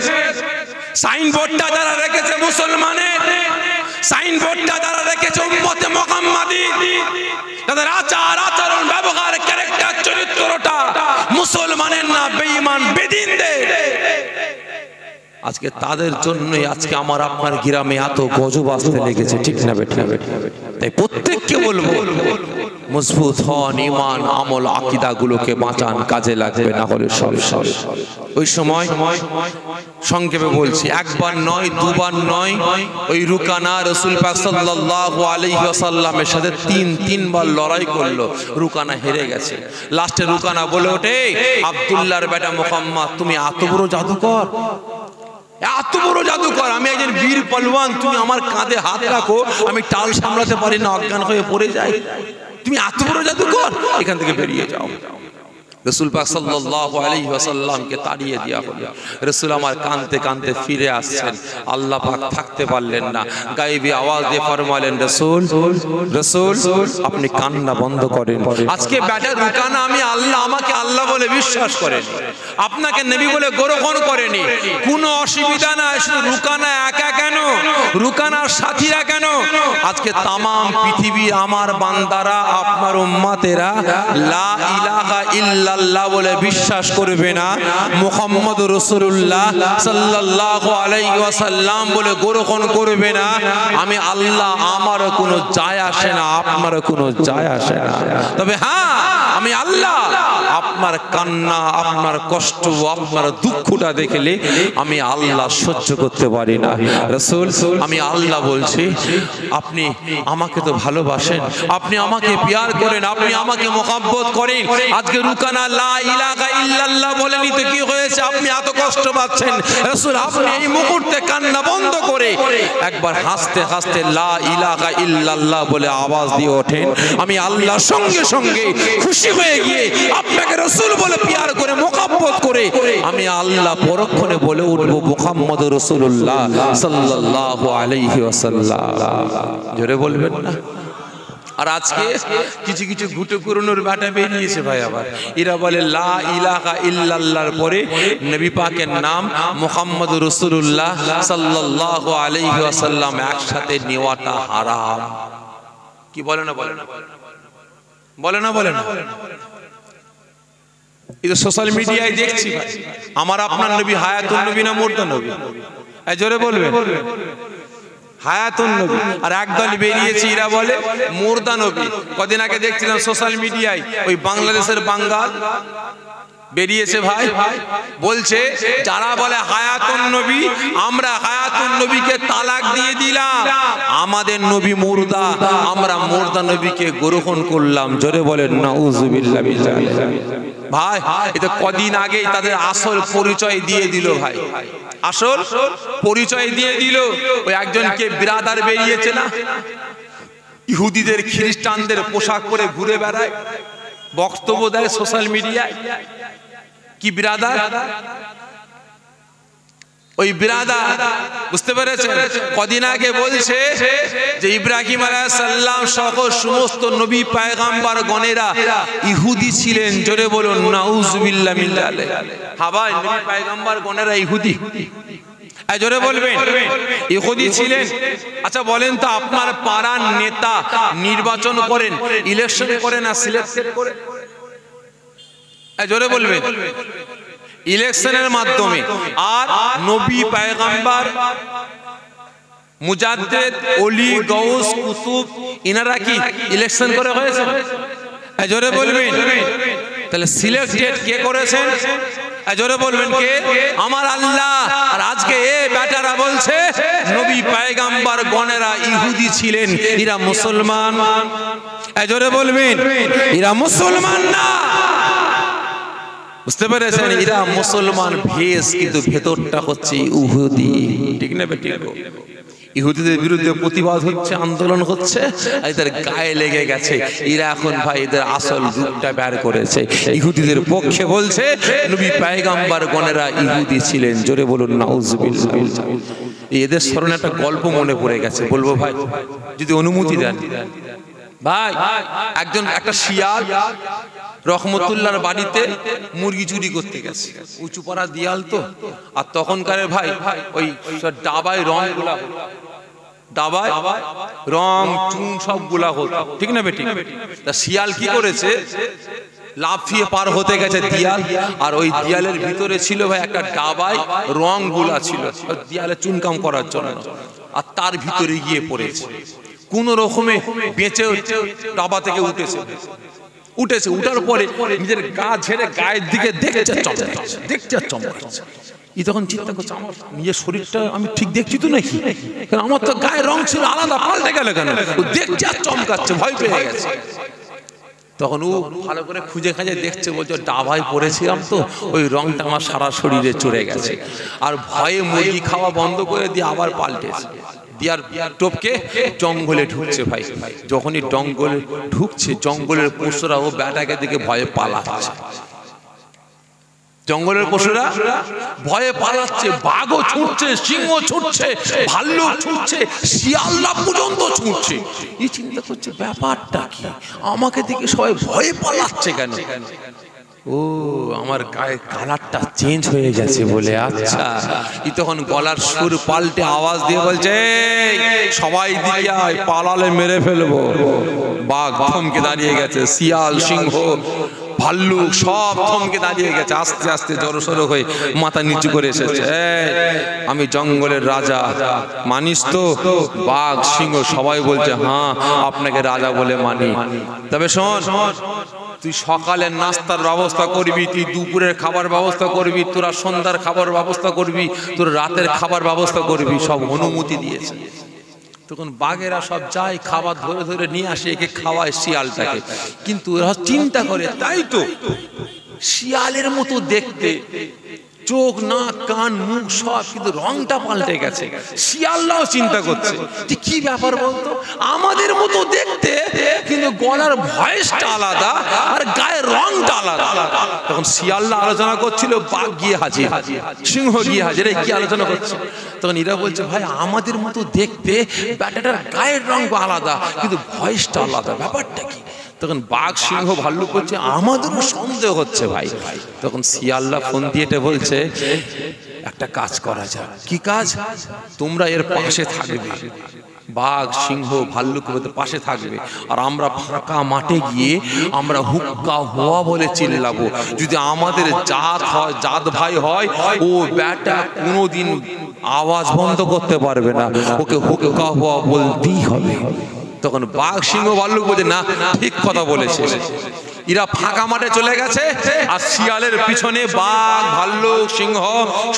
সাইনবোর্ডটা যারা রেখেছে মুসলমানের, সাইনবোর্ডটা যারা রেখেছে উম্মতে মুহাম্মাদি, তাদের আচার আচরণ ব্যবহার ক্যারেক্টার আজকে তাদের জন্যই আজকে আমার আপনার গ্রামে এত গজব আসতে লেগেছে, ঠিক না বেঠিক? তাই প্রত্যেককে বলবো মজবুত হন, ঈমান আমল আকীদা গুলোকে বাঁচান, কাজে লাগবে, না হলে সব শেষ। ওই সময় সংক্ষেপে বলছি, একবার নয় দুবার নয়, ওই রুকানা রাসূল পাক সাল্লাল্লাহু আলাইহি ওয়াসাল্লামের সাথে তিনবার লড়াই করলো, রুকানা হেরে গেছে। লাস্টে রুকানা বলে ওঠে, আব্দুল্লাহর বেটা মুহাম্মদ, তুমি এত বড় জাদুকর, এত বড় জাদুকর, আমি একজন বীর পলওয়ান, তুমি আমার কাঁধে হাত রাখো, আমি টাল সামলাতে পারি না, অজ্ঞান হয়ে পড়ে যাই, তুমি এত বড় জাদুকর, এখান থেকে বেরিয়ে যাও। রাসূল পাক সাল্লাল্লাহু আলাইহি ওয়াসাল্লামকে তাড়িয়ে দেওয়া হলো। রাসূল আমার কাঁদতে কাঁদতে ফিরে আসছেন, আল্লাহ পাক থাকতে পারলেন না, গায়েবী আওয়াজ দিয়ে ফরমালেন, রাসূল রাসূল আপনি কান্না বন্ধ করেন। আজকে বেটা রুকানা আমি আল্লাহ, আমাকে আল্লাহ বলে বিশ্বাস করেন, আপনাকে নবী বলে গ্রহণ করেনি, কোনো অসুবিধা না, শুধু রুকানা একা কেন, রুকানার সাথীরা কেন? আজকে তামাম পৃথিবী আমার বান্দারা, আপনার উম্মতেরা লা ইলাহা ইল্লাল্লাহ বলে বিশ্বাস করবে না, মুহাম্মদ রাসূলুল্লাহ সাল্লাল্লাহু আলাইহি ওয়াসাল্লাম বলে গ্রহণ করবে না, আমি আল্লাহ, আমারও কোনো যায় আসে না, আপনারও কোনো যায় আসে না। তবে হ্যাঁ, আমি আল্লাহ আপনার কান্না, আপনার কষ্ট, আপনার দুঃখটা দেখলে আমি আল্লাহ সহ্য করতে পারি না। রাসূল আমি আল্লাহ বলছি, আপনি আমাকে তো ভালোবাসেন, আপনি আমাকে প্যার করেন, আপনি আমাকে মোহাব্বত করেন। আজকে রুকানা লা ইলাহা ইল্লাল্লাহ বলেনি তো কি হয়েছে, আপনি এত কষ্ট পাচ্ছেন? রাসূল আপনি এই মুহূর্তে কান্না বন্ধ করে একবার হাসতে হাসতে লা ইলাহা ইল্লাল্লাহ বলে আওয়াজ দিয়ে ওঠেন, আমি আল্লাহর সঙ্গে সঙ্গে খুশি হয়ে গিয়ে আপনাকে রাসূল বলে প্যার করে মোহাব্বত করে আমি আল্লাহ পরক্ষণে বলে উঠবো মুহাম্মদ রাসূলুল্লাহ সাল্লাল্লাহু আলাইহি ওয়াসাল্লাম। জোরে বলবেন না? আর আজকে কিছু কিছু ঘুটে পুরনোর বাটা বেরিয়েছে ভাই, আবার এরা বলে লা ইলাহা ইল্লাল্লাহর পরে নবী পাকের নাম মুহাম্মদ রাসূলুল্লাহ সাল্লাল্লাহু আলাইহি ওয়াসাল্লাম একসাথে নেওয়াটা হারাম। কি বলে না, বলে না, বলে না, বলে না? এই তো সোশ্যাল মিডিয়ায় দেখছি ভাই, আমার আপনার নবী হায়াতুন নবী না মুর্দা নবী? এই জোরে বলবেন, হায়াতুন নবী। আর একদল বেরিয়েছে, এরা বলে মুর্দা নবী। কদিন আগে দেখছিলাম সোশ্যাল মিডিয়ায়, ওই বাংলাদেশের বাঙ্গাল বেরিয়েছে ভাই, বলছে যারা বলে হায়াতুন নবী, আমরা হায়াতুন নবীকে তালাক দিয়ে দিলাম, আমাদের নবী মুর্দা, আমরা মুর্দা নবীকে গ্রহণ করলাম। জোরে বলেন নাউযুবিল্লাহ। ভাই এটা কদিন আগেই তাদের আসল পরিচয় দিয়ে দিল ভাই, আসল পরিচয় দিয়ে দিল। ওই একজনকে বিরাদার বেরিয়েছে না, ইহুদিদের খ্রিস্টানদের পোশাক পরে ঘুরে বেড়ায়, বক্তব্য দেয় সোশ্যাল মিডিয়ায়। কি বিরাদার? ওই বিরাদার বুঝতে পেরেছেন, কদিন আগে বলছে যে ইব্রাহিম আলাইহিস সালাম সহ সমস্ত নবী পয়গম্বর গণেরা ইহুদি ছিলেন। জোরে বলুন নাউযুবিল্লাহ মিন যালিক। হ্যাঁ ভাই, নবী পয়গম্বর গণেরা ইহুদি, জোরে বলবেন ইহুদি ছিলেন। আচ্ছা বলেন তো, আপনার পাড়ার নেতা নির্বাচন করেন, ইলেকশন করেন না সিলেকশন করে? জোরে বলবেন, ইলেকশনের মাধ্যমে। আর নবী পয়গম্বর মুজাদ্দিদ ওলি গাউস কুতুব ইনারা কি ইলেকশন করে হয়েছে? জোরে বলবেন। তাহলে সিলেক্টেড কে করেছেন? জোরে বলবেন কে? আমার আল্লাহ। আর আজকে এ বেটারা বলছে নবী পয়গম্বর গণেরা ইহুদি ছিলেন, এরা মুসলমান। জোরে বলবেন, এরা মুসলমান না। বুঝতে পেরেছেন, এরা মুসলমান ভেস, কিন্তু ভেতরটা হচ্ছে ইহুদি। ঠিক না বেটি? ইহুদিদের বিরুদ্ধে প্রতিবাদ হচ্ছে, আন্দোলন হচ্ছে, এদের গায়ে লেগে গেছে। এরা এখন ভাই এদের আসল রূপটা বের করেছে, ইহুদিদের পক্ষে বলছে নবী পয়গম্বর গণেরা ইহুদি ছিলেন। জোরে বলুন নাউযুবিল্লাহ। এদের স্মরণে একটা গল্প মনে পড়ে গেছে, বলবো ভাই যদি অনুমতি দেন? ভাই একজন একটা শিয়াল রহমতুল্লাহর বাড়িতে মুরগি চুরি করতে গেছে, উঁচু পাড়া দিয়াল তো। আর তখনকার ভাই ওই ডাবায় রং গুলা, ডাবায় রং চুন সবগুলা হতো, ঠিক না বেটি? তা শিয়াল কি করেছে, লাফিয়ে পার হতে গেছে দিয়াল, আর ওই দিয়ালের ভিতরে ছিল ভাই একটা ডাবায় রং গুলা ছিল দিয়ালে চুনকাম করার জন্য, আর তার ভিতরে গিয়ে পড়েছে। কোন রকমে বেঁচে ডাবা থেকে উঠেছে, উঠার পরে নিজের গা ঝেড়ে গায়ের দিকে দেখছে চমকাচ্ছে। ই তখন চিন্তা করছে আমার নিজের শরীরটা আমি ঠিক দেখছি তো নাকি, কারণ আমার তো গায়ের রং ছিল আলাদা, পাল্টে গেল কেন? ও দেখছে আর চমকাচ্ছে, ভয় পেয়ে গেছে। তখন ও ভালো করে খুঁজে খাজে দেখছে, বলছে ডাবায় পড়েছিলাম তো ওই রংটা আমার সারা শরীরে চড়ে গেছে। আর ভয়ে মুরগি খাওয়া বন্ধ করে দিয়ে আবার পাল্টেছে, দিয়ার টোপকে জঙ্গলে ঢুকছে। ভাই যখনই জঙ্গলে ঢুকছে, জঙ্গলের পশুরা ও ব্যাটাকে দিকে ভয়ে পালাচ্ছে, জঙ্গলের পশুরা ভয়ে পালাচ্ছে, বাঘও ছুটছে, সিংহ ছুটছে, ভাল্লুক ছুটছে, শিয়ালদা পর্যন্ত ছুটছে। এই চিন্তা করছে ব্যাপারটা কি, আমাকে দেখে সবাই ভয়ে পালাচ্ছে কেন? ও আমার গায়ের কালারটা চেঞ্জ হয়ে গেছে বলে। আচ্ছা, ই তখন গলার সুর পাল্টে আওয়াজ দিয়ে বলছে সবাই দিকে আয়, পালালে মেরে ফেলবো। বাঘ থমকে দাঁড়িয়ে গেছে, শিয়াল সিংহ ভাল্লুক সব থমকে দাঁড়িয়ে গেছে, আস্তে আস্তে জড়সড় হয়ে মাথা নিচু করে এসেছে। আমি জঙ্গলের রাজা, মানিস তো? বাঘ সিংহ সবাই বলছে হ্যাঁ আপনাকে রাজা বলে মানি। তবে শোন, তুই সকালের নাস্তার ব্যবস্থা করবি, তুই দুপুরের খাবার ব্যবস্থা করবি, তোরা সন্ধ্যার খাবার ব্যবস্থা করবি, তোর রাতের খাবার ব্যবস্থা করবি, সব অনুমতি দিয়েছে। তখন বাঘেরা সব যায়, খাবার ধরে ধরে নিয়ে আসে, একে খাওয়ায় শিয়ালটাকে। কিন্তু ওরা চিন্তা করে তাই তো শিয়ালের মতো দেখতে, চোখ নাক কান মুখ সব, কিন্তু রংটা পাল্টে গেছে। শিয়ালরাও চিন্তা করছে যে কি ব্যাপার বলতো, আমাদের মতো দেখতে কিন্তু গলার ভয়েসটা আলাদা আর গায়ের রংটা আলাদা। তখন শিয়ালরা আলোচনা করছিল, বাঘ গিয়ে হাজির, সিংহ গিয়ে হাজির, কি আলোচনা করছে? তখন এরা বলছে ভাই আমাদের মতো দেখতে, ব্যাটাটার গায়ের রং আলাদা কিন্তু ভয়েসটা আলাদা, ব্যাপারটা কি? তখন বাঘ সিংহ ভাল্লুক বলছে আমাদেরও সন্দেহ হচ্ছে ভাই। তখন শিয়ালরা ফোন দিয়ে বলছে একটা কাজ করা যাক। কি কাজ? তোমরা এর পাশে থাকবে, বাঘ সিংহ ভাল্লুক পাশে থাকবে, আর আমরা ফাঁকা মাঠে গিয়ে আমরা হুক্কা হওয়া বলে চিল্লাবো। যদি আমাদের জাত হয়, জাত ভাই হয়, ও ব্যাটা কোনোদিন আওয়াজ বন্ধ করতে পারবে না, ওকে হুক্কা হওয়া বলতেই হবে। তখন বাঘ সিংহ ভাল্লুক বলছে না ঠিক কথা বলেছে। এরা ফাঁকা মাঠে চলে গেছে, আর শিয়ালের পিছনে বাঘ ভাল্লুক সিংহ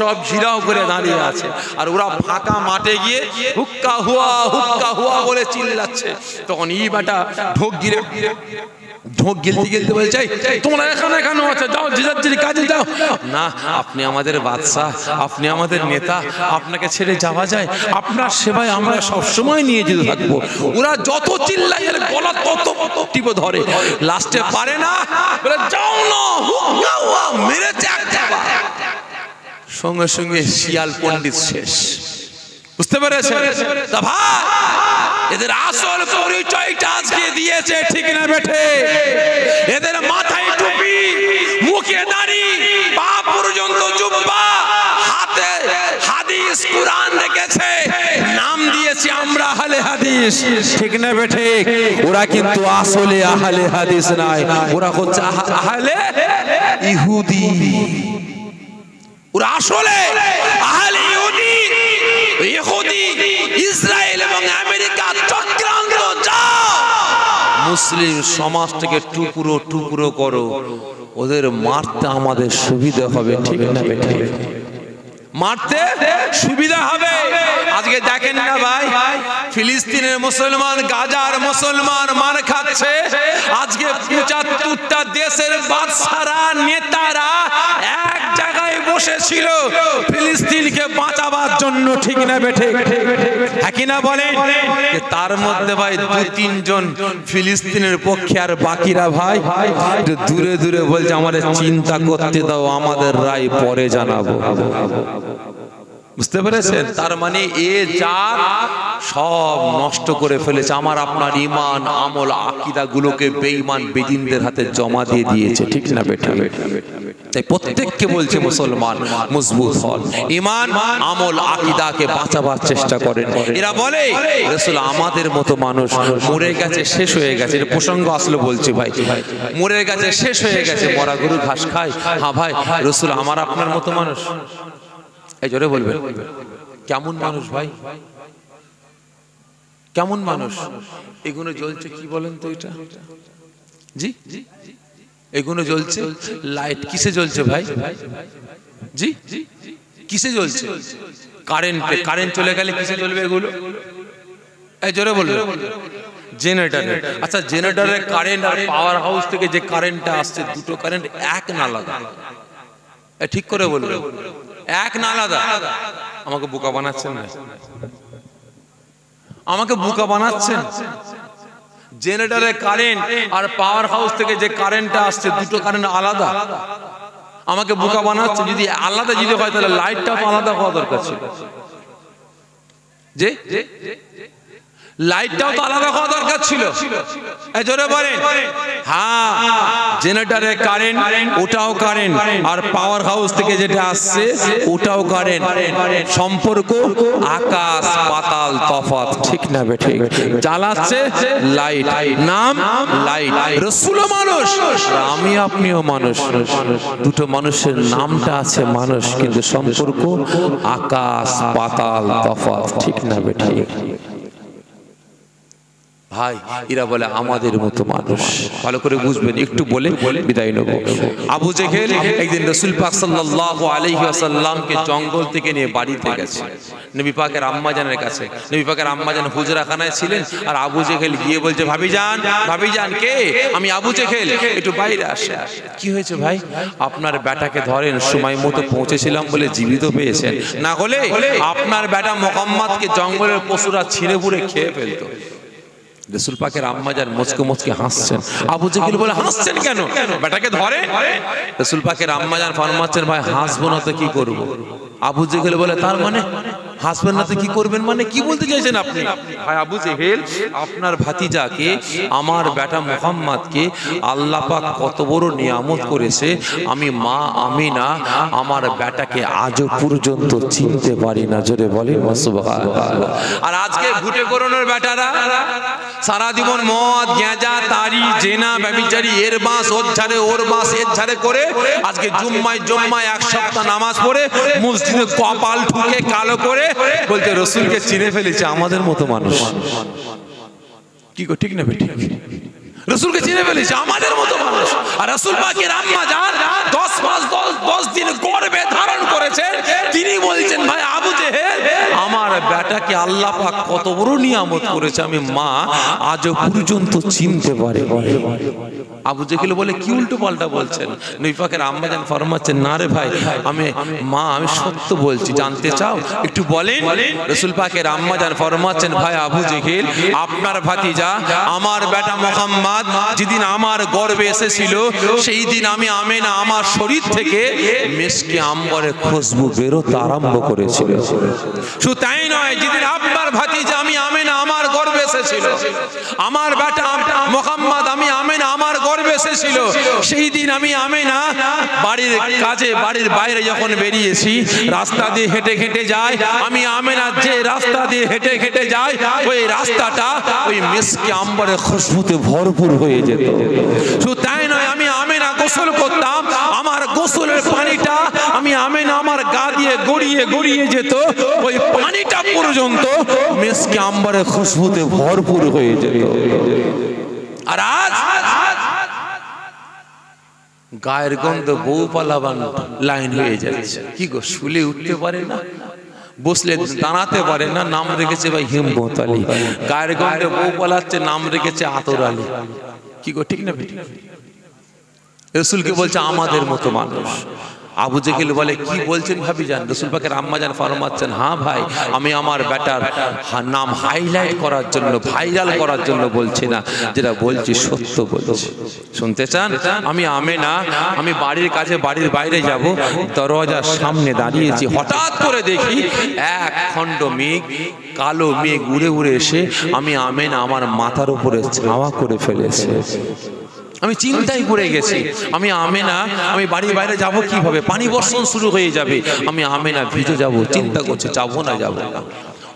সব ঘিরাও করে দাঁড়িয়ে আছে, আর ওরা ফাঁকা মাঠে গিয়ে হুক্কা হুয়া বলে চিল্লাচ্ছে। তখন ই বেটা ঢোক গিলতে বলছে তোমরা এখানে কেন আছো, যাও জিজার কাজে যাও। না, আপনি আমাদের বাদশাহ, আপনি আমাদের নেতা, আপনাকে ছেড়ে যাওয়া যায়? আপনার সেবায় আমরা সবসময় নিয়ে যেতে থাকবো। ওরা যত চিল্লাই এর গলা তত টিপে ধরে, লাস্টে পারে না, বলে যাও না, হুক্কা হুয়া মেরেছে একটা। সঙ্গে সঙ্গে শিয়াল পণ্ডিত শেষ। বুঝতে পেরেছে? তা ভাই এদের আসল পরিচয়টা আজকে দিয়েছে, ঠিক না বেঠে? এদের মাথায় টুপি, মুখে দাড়ি, পা পর্যন্ত জুব্বা, হাতে হাদিস কুরআন রেখেছে, নাম দিয়েছি আমরা আহলে হাদিস, ঠিক না বেঠে? ওরা কিন্তু আসলে আহলে হাদিস নয়, ওরা হচ্ছে আহলে ইহুদি। ওরা আসলে আহলে ইহুদি, ইহুদি ইসরায়েল এবং আমেরিকা চক্রান্ত। যাও মুসলিম সমাজটাকে টুকরো টুকরো করো, ওদের মারতে আমাদের সুবিধা হবে, ঠিক না বেঠে? মারতে সুবিধা হবে। আজকে দেখেন না ভাই, ফিলিস্তিনের মুসলমান, গাজার মুসলমান মার খাচ্ছে। আজকে ৭৫টা দেশের বাদশারা নেতারা এক জায়গায় বসেছিল ফিলিস্তিনকে বাঁচাবার জন্য, ঠিক না বেঠে? একই না বলেন? তার মধ্যে ভাই ২-৩ জন ফিলিস্তিনের পক্ষে, আর বাকিরা ভাই দূরে দূরে বলছে আমাদের চিন্তা করতে দাও, আমাদের রায় পরে জানাবো। বুঝতে পেরেছেন? তার মানে এ জাত সব নষ্ট করে ফেলেছে, আমার আপনার ঈমান আমল আকীদা গুলোকে বেঈমান বেদিনদের হাতে জমা দিয়ে দিয়েছে, ঠিক না বেটা? তাই প্রত্যেককে বলছে মুসলমান মজবুত হন, ঈমান আমল আকীদাকে বাঁচাবার চেষ্টা করেন। এরা বলে রাসূল আমাদের মতো মানুষ মরে গেছে, শেষ হয়ে গেছে। এটা প্রসঙ্গ আসলে বলছি ভাই, মরে গেছে, শেষ হয়ে গেছে, মরা গরু ঘাস খায়। হ্যাঁ ভাই, রাসূল আমার আপনার মতো মানুষ। এই জোরে বলবেন, কেমন মানুষ ভাই, কেমন মানুষ? এগুলো জ্বলছে কি বলেন তো এটা? জি, এগুলো জ্বলছে লাইট, কিসে জ্বলছে ভাই? জি, কিসে জ্বলছে? কারেন্টে। কারেন্ট চলে গেলে কিসে জ্বলবে এগুলো? এই জোরে বলবেন, জেনারেটরে। আচ্ছা, জেনারেটরের কারেন্ট আর পাওয়ার হাউস থেকে যে কারেন্টটা আসছে, দুটো কারেন্ট এক না আলাদা? ঠিক করে বলবেন, এক না আলাদা? আমাকে বোকা বানাচ্ছেন না? আমাকে বোকা বানাচ্ছেন? জেনারেটরের কারেন্ট আর পাওয়ার হাউস থেকে যে কারেন্টটা আসছে, দুটো কারেন্ট আলাদা? আমাকে বোকা বানাচ্ছে। যদি আলাদা যদি হয় তাহলে লাইটটাও তো আলাদা হওয়া দরকার ছিল। যে লাইটটাও তো আলাদা হওয়া দরকার ছিল। এই জোরে বলেন। হ্যাঁ, জেনারেটরের কারেন্ট ওটাও কারেন্ট, আর পাওয়ার হাউস থেকে যেটা আসছে ওটাও কারেন্ট। সম্পর্ক আকাশ পাতাল তফাৎ, ঠিক না বেঠে? জ্বালাচ্ছে লাইট, নাম লাইট। রাসূলও মানুষ, আমি আপনিও মানুষ। দুটো মানুষের নামটা আছে মানুষ, কিন্তু সম্পর্ক আকাশ পাতাল তফাৎ, ঠিক না বেঠে? ভাই, এরা বলে আমাদের মতো মানুষ। ভালো করে বুঝবেন, একটু বলে বিদায় নেব। আবু জেহেল একদিন রাসূল পাক সাল্লাল্লাহু আলাইহি ওয়াসাল্লামকে জঙ্গল থেকে নিয়ে বাড়িতে গেছে, নবী পাকের আম্মাজানের কাছে। নবী পাকের আম্মাজান হুজরাখানায় ছিলেন, আর আবু জেহেল গিয়ে বলছে, ভাবিজান, ভাবিজান কে? আমি আবু জেহেল, একটু বাইরে আসে। কি হয়েছে ভাই? আপনার বেটাকে ধরেন, সময় মতো পৌঁছেছিলাম বলে জীবিত পেয়েছেন, না হলে আপনার বেটা মুহাম্মদকে জঙ্গলের পশুরা ছিঁড়ে পুড়ে খেয়ে ফেলতো। রাসূল পাকের আম্মাজান মুচকে মুচকে হাসছেন। আবু জেহেল বলে, হাসছেন কেন? বেটাকে ধরে? রাসূল পাকের আম্মাজান ফরমাচ্ছেন, ভাই হাসবো না তো কি করব? আবু জেহেল বলে, তার মানে হাসবেন না তো কি করবেন? মানে কি বলতে চাইছেন আপনি? ভাই আবু জেহেল, আপনার ভাতিজাকে, আমার বেটা মুহাম্মদকে আল্লাহ পাক কত বড় নিয়ামত করেছে, আমি মা আমিনা আমার বেটাকে আজও পর্যন্ত চিনতে পারি না। জোরে বলে সুবহানাল্লাহ। আর আজকে ঘুটে করোনার বেটারা সারা জীবন মদ গাঁজা তারি জেনা ব্যভিচারী এর বাস ওর ঝাড়ে ওর বাস এর ঝাড়ে করে আজকে জুম্মায় এক সপ্তাহ নামাজ পড়ে মসজিদে কপাল ঠুকে কালো করে বলতে রাসূলকে চিনে ফেলেছে, আমাদের মতো মানুষ। কি গো, ঠিক না বেটি? রাসূলকে চিনে ফেলেছে, আমাদের মতো মানুষ। আর রাসূল পাকের আম্মা জান 10 মাস 10 দিন গর্ভে ধারণ করেছেন, তিনি বলছেন, ভাই আবু জেহেল, আমার বেটাকে আল্লাহ পাক কত বড় নিয়ামত করেছে, আমি মা আজও পর্যন্ত চিনতে পারি। আবু জেহেল বলে, কি উল্টো পাল্টা বলছেন? নবী পাকের আম্মা জান ফরমাচ্ছেন, না রে ভাই, আমি সত্য বলছি, জানতে চাও? একটু বলেন। রাসূল পাকের আম্মা জান ফরমাচ্ছেন, ভাই আবু জেহেল, আপনার ভাতিজা আমার বেটা মুহাম্মদ যেদিন আমার গর্ভে এসেছিল, সেই দিন আমি আমেনা আমার শরীর থেকে মিশকে আম্বরের খুশবু বেরোতে আরম্ভ করেছিল। শুধু তাই নয়, যেদিন আপনার ভাতিজা আমি আমেনা আমার গর্ভে এসেছিল, আমার বেটা মুহাম্মদ আমি আমেনা আমার গর্ভে এসেছিল, সেই দিন আমি আমেনা বাড়ির কাজে বাড়ির বাইরে যখন বেরিয়েছি, রাস্তা দিয়ে হেঁটে হেঁটে যায়, আমি আমেনা যে রাস্তা দিয়ে হেঁটে হেঁটে যায়, ওই রাস্তাটা ওই মিশকে আম্বরের খুশবুতে ভরপুর হয়ে যেত। শুধু তাই নয়, আমি আমেনা গোসল করতাম, আমার গোসলের পানিটা আমি আমেনা আমার গা দিয়ে গড়িয়ে গড়িয়ে যেত, ওই পানিটা পর্যন্ত মিশকে আম্বরের খুশবুতে ভরপুর হয়ে যেত। আর আজ গায়ের গন্ধ বউ পালাবান লাইন হয়ে যাচ্ছে। কি গো, শুলে উঠতে পারে না, বসলে দাঁড়াতে পারে না, নাম রেখেছে ভাই হিম্মত আলী। গায়ের গন্ধে বউ পালাচ্ছে, নাম রেখেছে আতর আলী। কি গো, ঠিক না? রাসূলকে বলছে আমাদের মতো মানুষ। আবু জেহেল বলে কি বলছেন ভাবিজান? রাসূল পাকের আম্মা জান ফরমাচ্ছেন, হ্যাঁ ভাই, আমি আমার বেটার নাম হাইলাইট করার জন্য, ভাইরাল করার জন্য বলছি না, যেটা বলছি সত্য বলছি। শুনতে চান? আমি আমেনা, আমি বাড়ির কাছে বাড়ির বাইরে যাব, দরওয়াজার সামনে দাঁড়িয়েছি, হঠাৎ করে দেখি এক খণ্ড মেঘ, কালো মেঘ উড়ে উড়ে এসে আমি আমেনা আমার মাথার উপরে ছাওয়া করে ফেলেছে। আমি চিন্তায় পড়ে গেছি, আমি আমেনা, আমি বাড়ির বাইরে যাব কিভাবে? পানি বর্ষণ শুরু হয়ে যাবে, আমি আমেনা ভিজে যাব, চিন্তা করছে যাবো না যাবো না।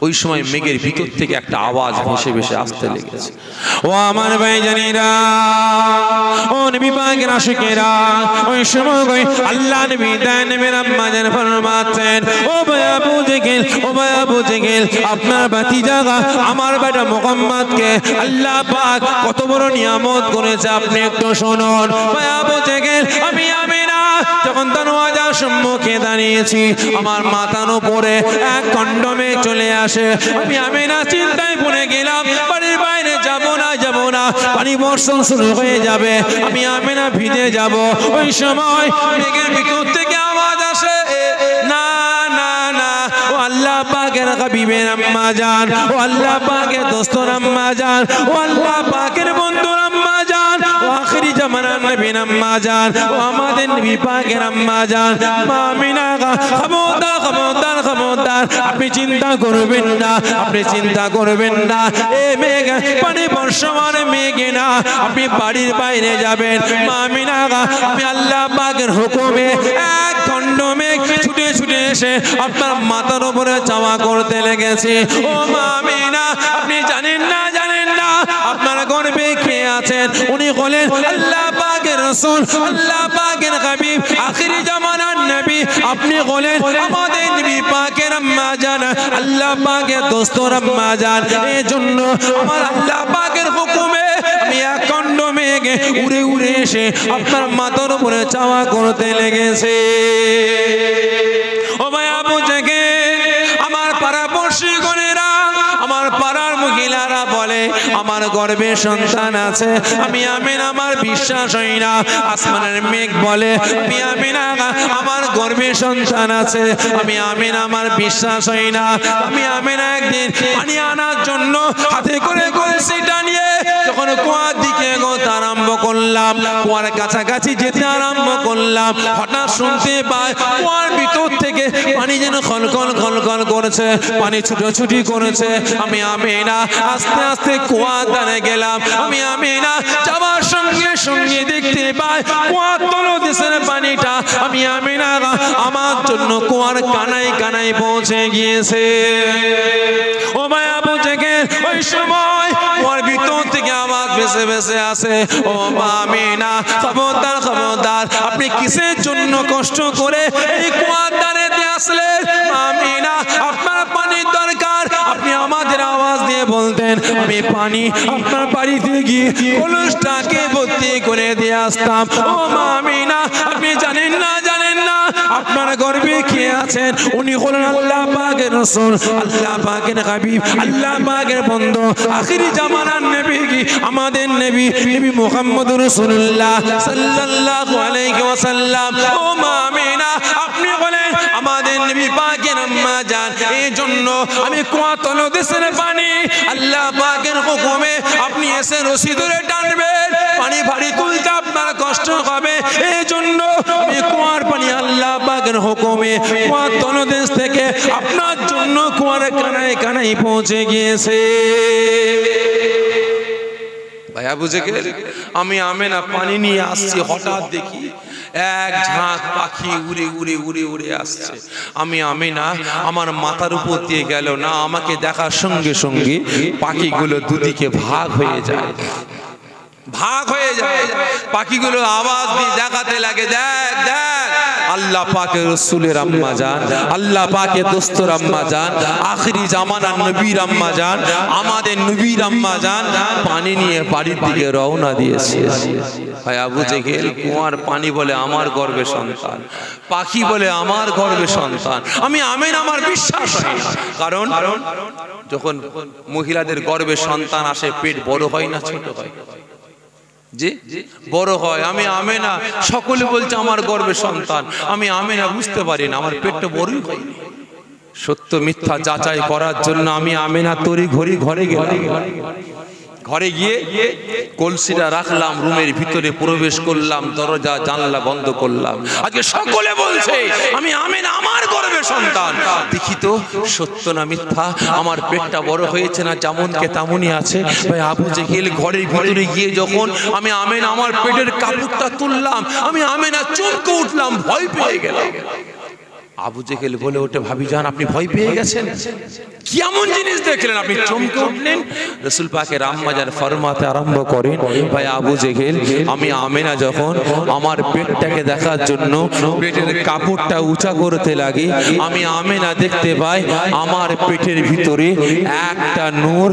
ওই সময় মেঘের ভিতর থেকে একটা আওয়াজ ভেসে ভেসে আসতে লেগেছে। ও আমার ভাইজানেরা, ও নবী পাকের আশিকেরা, ওই সময় আল্লাহ নবী দেন নবীর আম্মা জান ফরমাতেন, ও ভাই আবু জেহেল, ও ভাই আবু জেহেল, আপনার ভাতিজা আমার বেটা মুহাম্মদকে আল্লাহ পাক কত বড় নিয়ামত করেছে, আপনি একটু শুনুন। ভাই আবু জেহেল, আমি আমিনা যখন দরওয়াজার সম্মুখে দাঁড়িয়েছি, আমার মাথার উপরে এক খণ্ড মেঘ চলে আসে, আমি আমিনা চিন্তায় পড়ে গেলাম, বাড়ির বাইরে যাব না যাব না, পানি বর্ষণ শুরু হয়ে যাবে, আমি আমিনা ভিজে যাব। ওই সময় মেঘের ভিতর থেকে আওয়াজ আসে, না না না, ও আল্লাহ পাকের হাবিবের আম্মা জান, ও আল্লাহ পাকের দোস্তর আম্মা জান, ও আল্লাহ পাকের বন্ধুর আম্মা জান, ও আখিরি জামানার নবীর আম্মা জান, ও আমাদের নবী পাকের আম্মা জান, মা আমিনা, খবরদার খবরদার খবরদার, আপনি চিন্তা করবেন না, আপনি চিন্তা করবেন না, এ মেঘ পানি বর্ষমান মেঘে না, আপনি বাড়ির বাইরে যাবেন। মা আমিনা, আমি আল্লাহ পাকের হুকুমে এক খণ্ড মেঘ ছুটে ছুটে এসে আপনার মাথার উপরে চাওয়া করতে লেগেছে। ও মা আমিনা, আপনি জানেন না জানেন না, আপনার গর্ভে কে আছেন? উনি হলেন আল্লাহ পাকের রাসূল, আল্লাহ পাকের হাবিব, আখিরি জামানার নবী, আপনি হলেন আমাদের নবী পাকের আম্মা জান, আল্লাহ পাকের দোস্তর আম্মা জান। এই জন্য আমার আল্লাহ পাকের হুকুমে আমি এক খণ্ড মেঘে উড়ে উড়ে এসে আপনার মাথার উপরে চাওয়া করতে লেগেছে। ও ভাই আবু জেহেল, আমার পাড়াপড়শি গণেরা, আমার পাড়ার মহিলারা বলে আমার গর্ভে সন্তান আছে, আমি আমিনা, আমার বিশ্বাস হয় না। আসমানের মেঘ বলে আমি আমিনা, আমার গর্ভে সন্তান আছে, আমি আমিনা, আমার বিশ্বাস হয় না। আমি আমিনা একদিন পানি আনার জন্য হাতে করে কলসি টানিয়ে যখন কুয়ার দিকে এগোতে আরম্ভ করলাম, কুয়ার কাছাকাছি যেতে আরম্ভ করলাম, হঠাৎ শুনতে পাই কুয়ার ভিতর থেকে পানি যেন খলখল খলখল করেছে, পানি ছুটোছুটি করেছে। আমি আমিনা আস্তে আস্তে কুয়ার ধারে গেলাম, আমি আমিনা যাওয়ার সঙ্গে সঙ্গে দেখতে পাই কুয়ার তলদেশের পানিটা আমি আমিনা আমার জন্য কুয়ার কানায় কানায় পৌঁছে গিয়েছে। ও ভাই আবু জেহেল, ওই সময় কুয়ার ভিতর থেকে আওয়াজ ভেসে ভেসে আসে, ও মা আমিনা, খবরদার খবরদার, আপনি কিসের জন্য কষ্ট করে এই কুয়ার ধারে আসলেন? আমিনা, আপনার পানির দরকার, আপনি আমাদের আওয়াজ দিয়ে বলতেন, আমি পানি আপনার বাড়িতে গিয়ে কলসটাকে ভর্তি করে দিয়ে আসতাম। ও মা আমিনা, আপনি জানেন না জানেন না, আপনার গর্ভে কে আছেন? উনি হলেন আল্লাহ পাকের রাসূল, আল্লাহ পাকের হাবিব, আল্লাহ পাকের বন্ধু, আখিরি জামানার নবী, আমাদের নবী, নবী মুহাম্মদুর রাসূলুল্লাহ সাল্লাল্লাহু আলাইহি ওয়াসাল্লাম। ও মা আমিনা, আপনি বলেন আমাদের নবী পাকের আম্মা জান। এই জন্য আমি কুয়া তলদেশের পানি আল্লাহ পাকের হুকুমে আপনি এসে রশি ধরে টানবেন, পানি ভারী তুলতে আপনার কষ্ট হবে। এই জন্য আমি কুয়ার পানি আল্লাহ পাকের হুকুমে কুয়ার তলদেশ থেকে আপনার জন্য কুয়ার কানায় কানায় পৌঁছে গিয়েছে। ভাই আবু জেহেল, আমি আমিনা পানি নিয়ে আসছি, হঠাৎ দেখি এক ঝাঁক পাখি উড়ে উড়ে উড়ে উড়ে আসছে। আমি আমিনা আমার মাথার উপর দিয়ে গেল না, আমাকে দেখার সঙ্গে সঙ্গে পাখিগুলো দুদিকে ভাগ হয়ে যায়, ভাগ হয়ে যায়। পাখিগুলো আওয়াজ দিয়ে দেখাতে লাগে, দেখ দেখ, আল্লাহ পাকের রাসূলের আম্মা জান, আল্লাহ পাকের দোস্তর আম্মা জান, আখিরি জামানার নবীর আম্মা জান, আমাদের নবীর আম্মা জান পানি নিয়ে বাড়ির দিকে রওনা দিয়েছে। ভাই আবু জেহেল, কুয়ার পানি বলে আমার গর্ভে সন্তান, পাখি বলে আমার গর্ভে সন্তান। আমি আমিনা, আমার বিশ্বাস হয় না। কারণ যখন মহিলাদের গর্ভে সন্তান আসে পেট বড় হয় না ছোট হয়? জি বড় হয়। আমি আমেনা, সকলে বলছে আমার গর্ভে সন্তান, আমি আমেনা বুঝতে পারি না আমার পেটটা বড়ই হয়নি। সত্য মিথ্যা যাচাই করার জন্য আমি আমেনা তরি ঘড়ি ঘরে গেলাম। ঘরে গিয়ে কলসিটা রাখলাম, রুমের ভিতরে প্রবেশ করলাম, দরজা জানলা বন্ধ করলাম। আজকে সকলে বলছে আমি আমেনা আমার গর্ভে সন্তান। দেখি তো সত্য না মিথ্যা, আমার পেটটা বড় হয়েছে না যেমনকে তেমনই আছে। ভাই আবু জেহেল ঘরের ভিতরে গিয়ে যখন আমি আমেনা আমার পেটের কাপড়টা তুললাম, আমি আমেনা চমকে উঠলাম, ভয় পেয়ে গেলাম। আবু জেহেল বলে ওঠে ভাবিজান আপনি ভয় পেয়ে গেছেন, কেমন জিনিস দেখলেন আপনি চমকে উঠলেন? রাসূল পাকের আম্মা জান ফরমাতে আরম্ভ করেন, ভাই আবু জেহেল আমি আমেনা যখন আমার পেটটাকে দেখার জন্য পেটের কাপড়টা উঁচা করতে লাগি, আমি আমেনা দেখতে পাই আমার পেটের ভিতরে একটা নূর,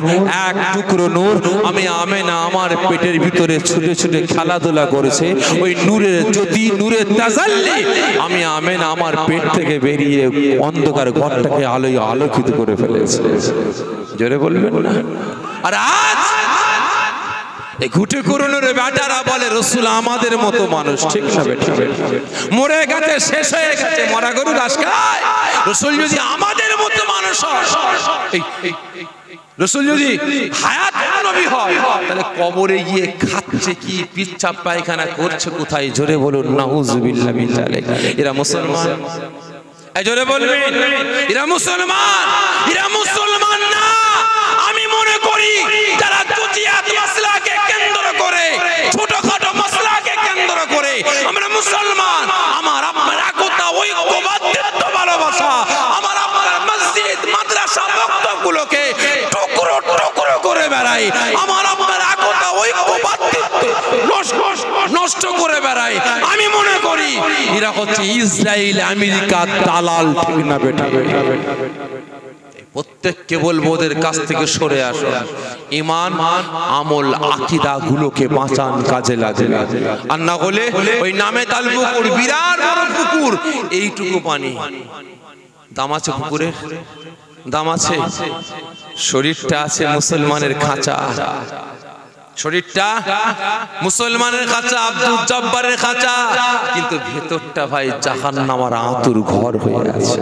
এক টুকরো নূর। আমি আমেনা আমার পেটের ভিতরে ছুটে ছুটে খেলাধুলা করেছে, ওই নূরের জ্যোতি, নূরের তাজাল্লি আমি আমেনা আমার পেট থেকে বেরিয়ে অন্ধকার ঘরটাকে আলোয় আলোকিত করে ফেলেছে। জোরে বলবেন না? আর আজ এই ঘুটে করুনের বেটারা বলে রাসূল আমাদের মতো মানুষ, ঠিক না বেটা? মরে গেছে, শেষ হয়ে গেছে, মরা গরু ঘাস খায়। রাসূল যদি আমাদের মতো মানুষ হয়, রাসূল যদি হায়াত নবী হয়, তাহলে কবরে গিয়ে খাচ্ছে কি, পিচ্ছাপ পায়খানা করছে কোথায়? জোরে বলুন নাউযুবিল্লাহ মিন যালিক। এরা মুসলমান? জোরে বলবেন এরা মুসলমান? এরা মুসলমান না। আমি মনে করি যারা জুজিয়াত মাসলাকে কেন্দ্র করে, ছোটখাটো মাসলাকে কেন্দ্র করে আমরা মুসলমান, আমার আপনার একতা, ঐক্যবদ্ধ, ভালোবাসা, আমার আপনার মসজিদ মাদ্রাসা বক্তব্যগুলোকে টুকরো টুকরো করে বেড়াই, আমার আপনার একতা, ঐক্যবদ্ধ নষ্ট করে বেড়াই। আমি মনে করি এরা হচ্ছে ইসরায়েল আমেরিকা দালাল, ঠিক না বেটা? প্রত্যেককে বলবো ওদের কাছ থেকে সরে আসো, ঈমান আমল আকীদা গুলোকে বাঁচান, কাজে লাগে। আর না হলে ওই নামে তাল পুকুর, বিরাট বড় পুকুর, এইটুকু পানি, দাম আছে পুকুরের? দাম আছে? শরীরটা আছে মুসলমানের খাঁচা, শরীরটা মুসলমানের খাঁচা, আব্দুল জব্বারের খাঁচা, কিন্তু ভেতরটা ভাই জাহান্নামের আতুর ঘর হয়ে আছে।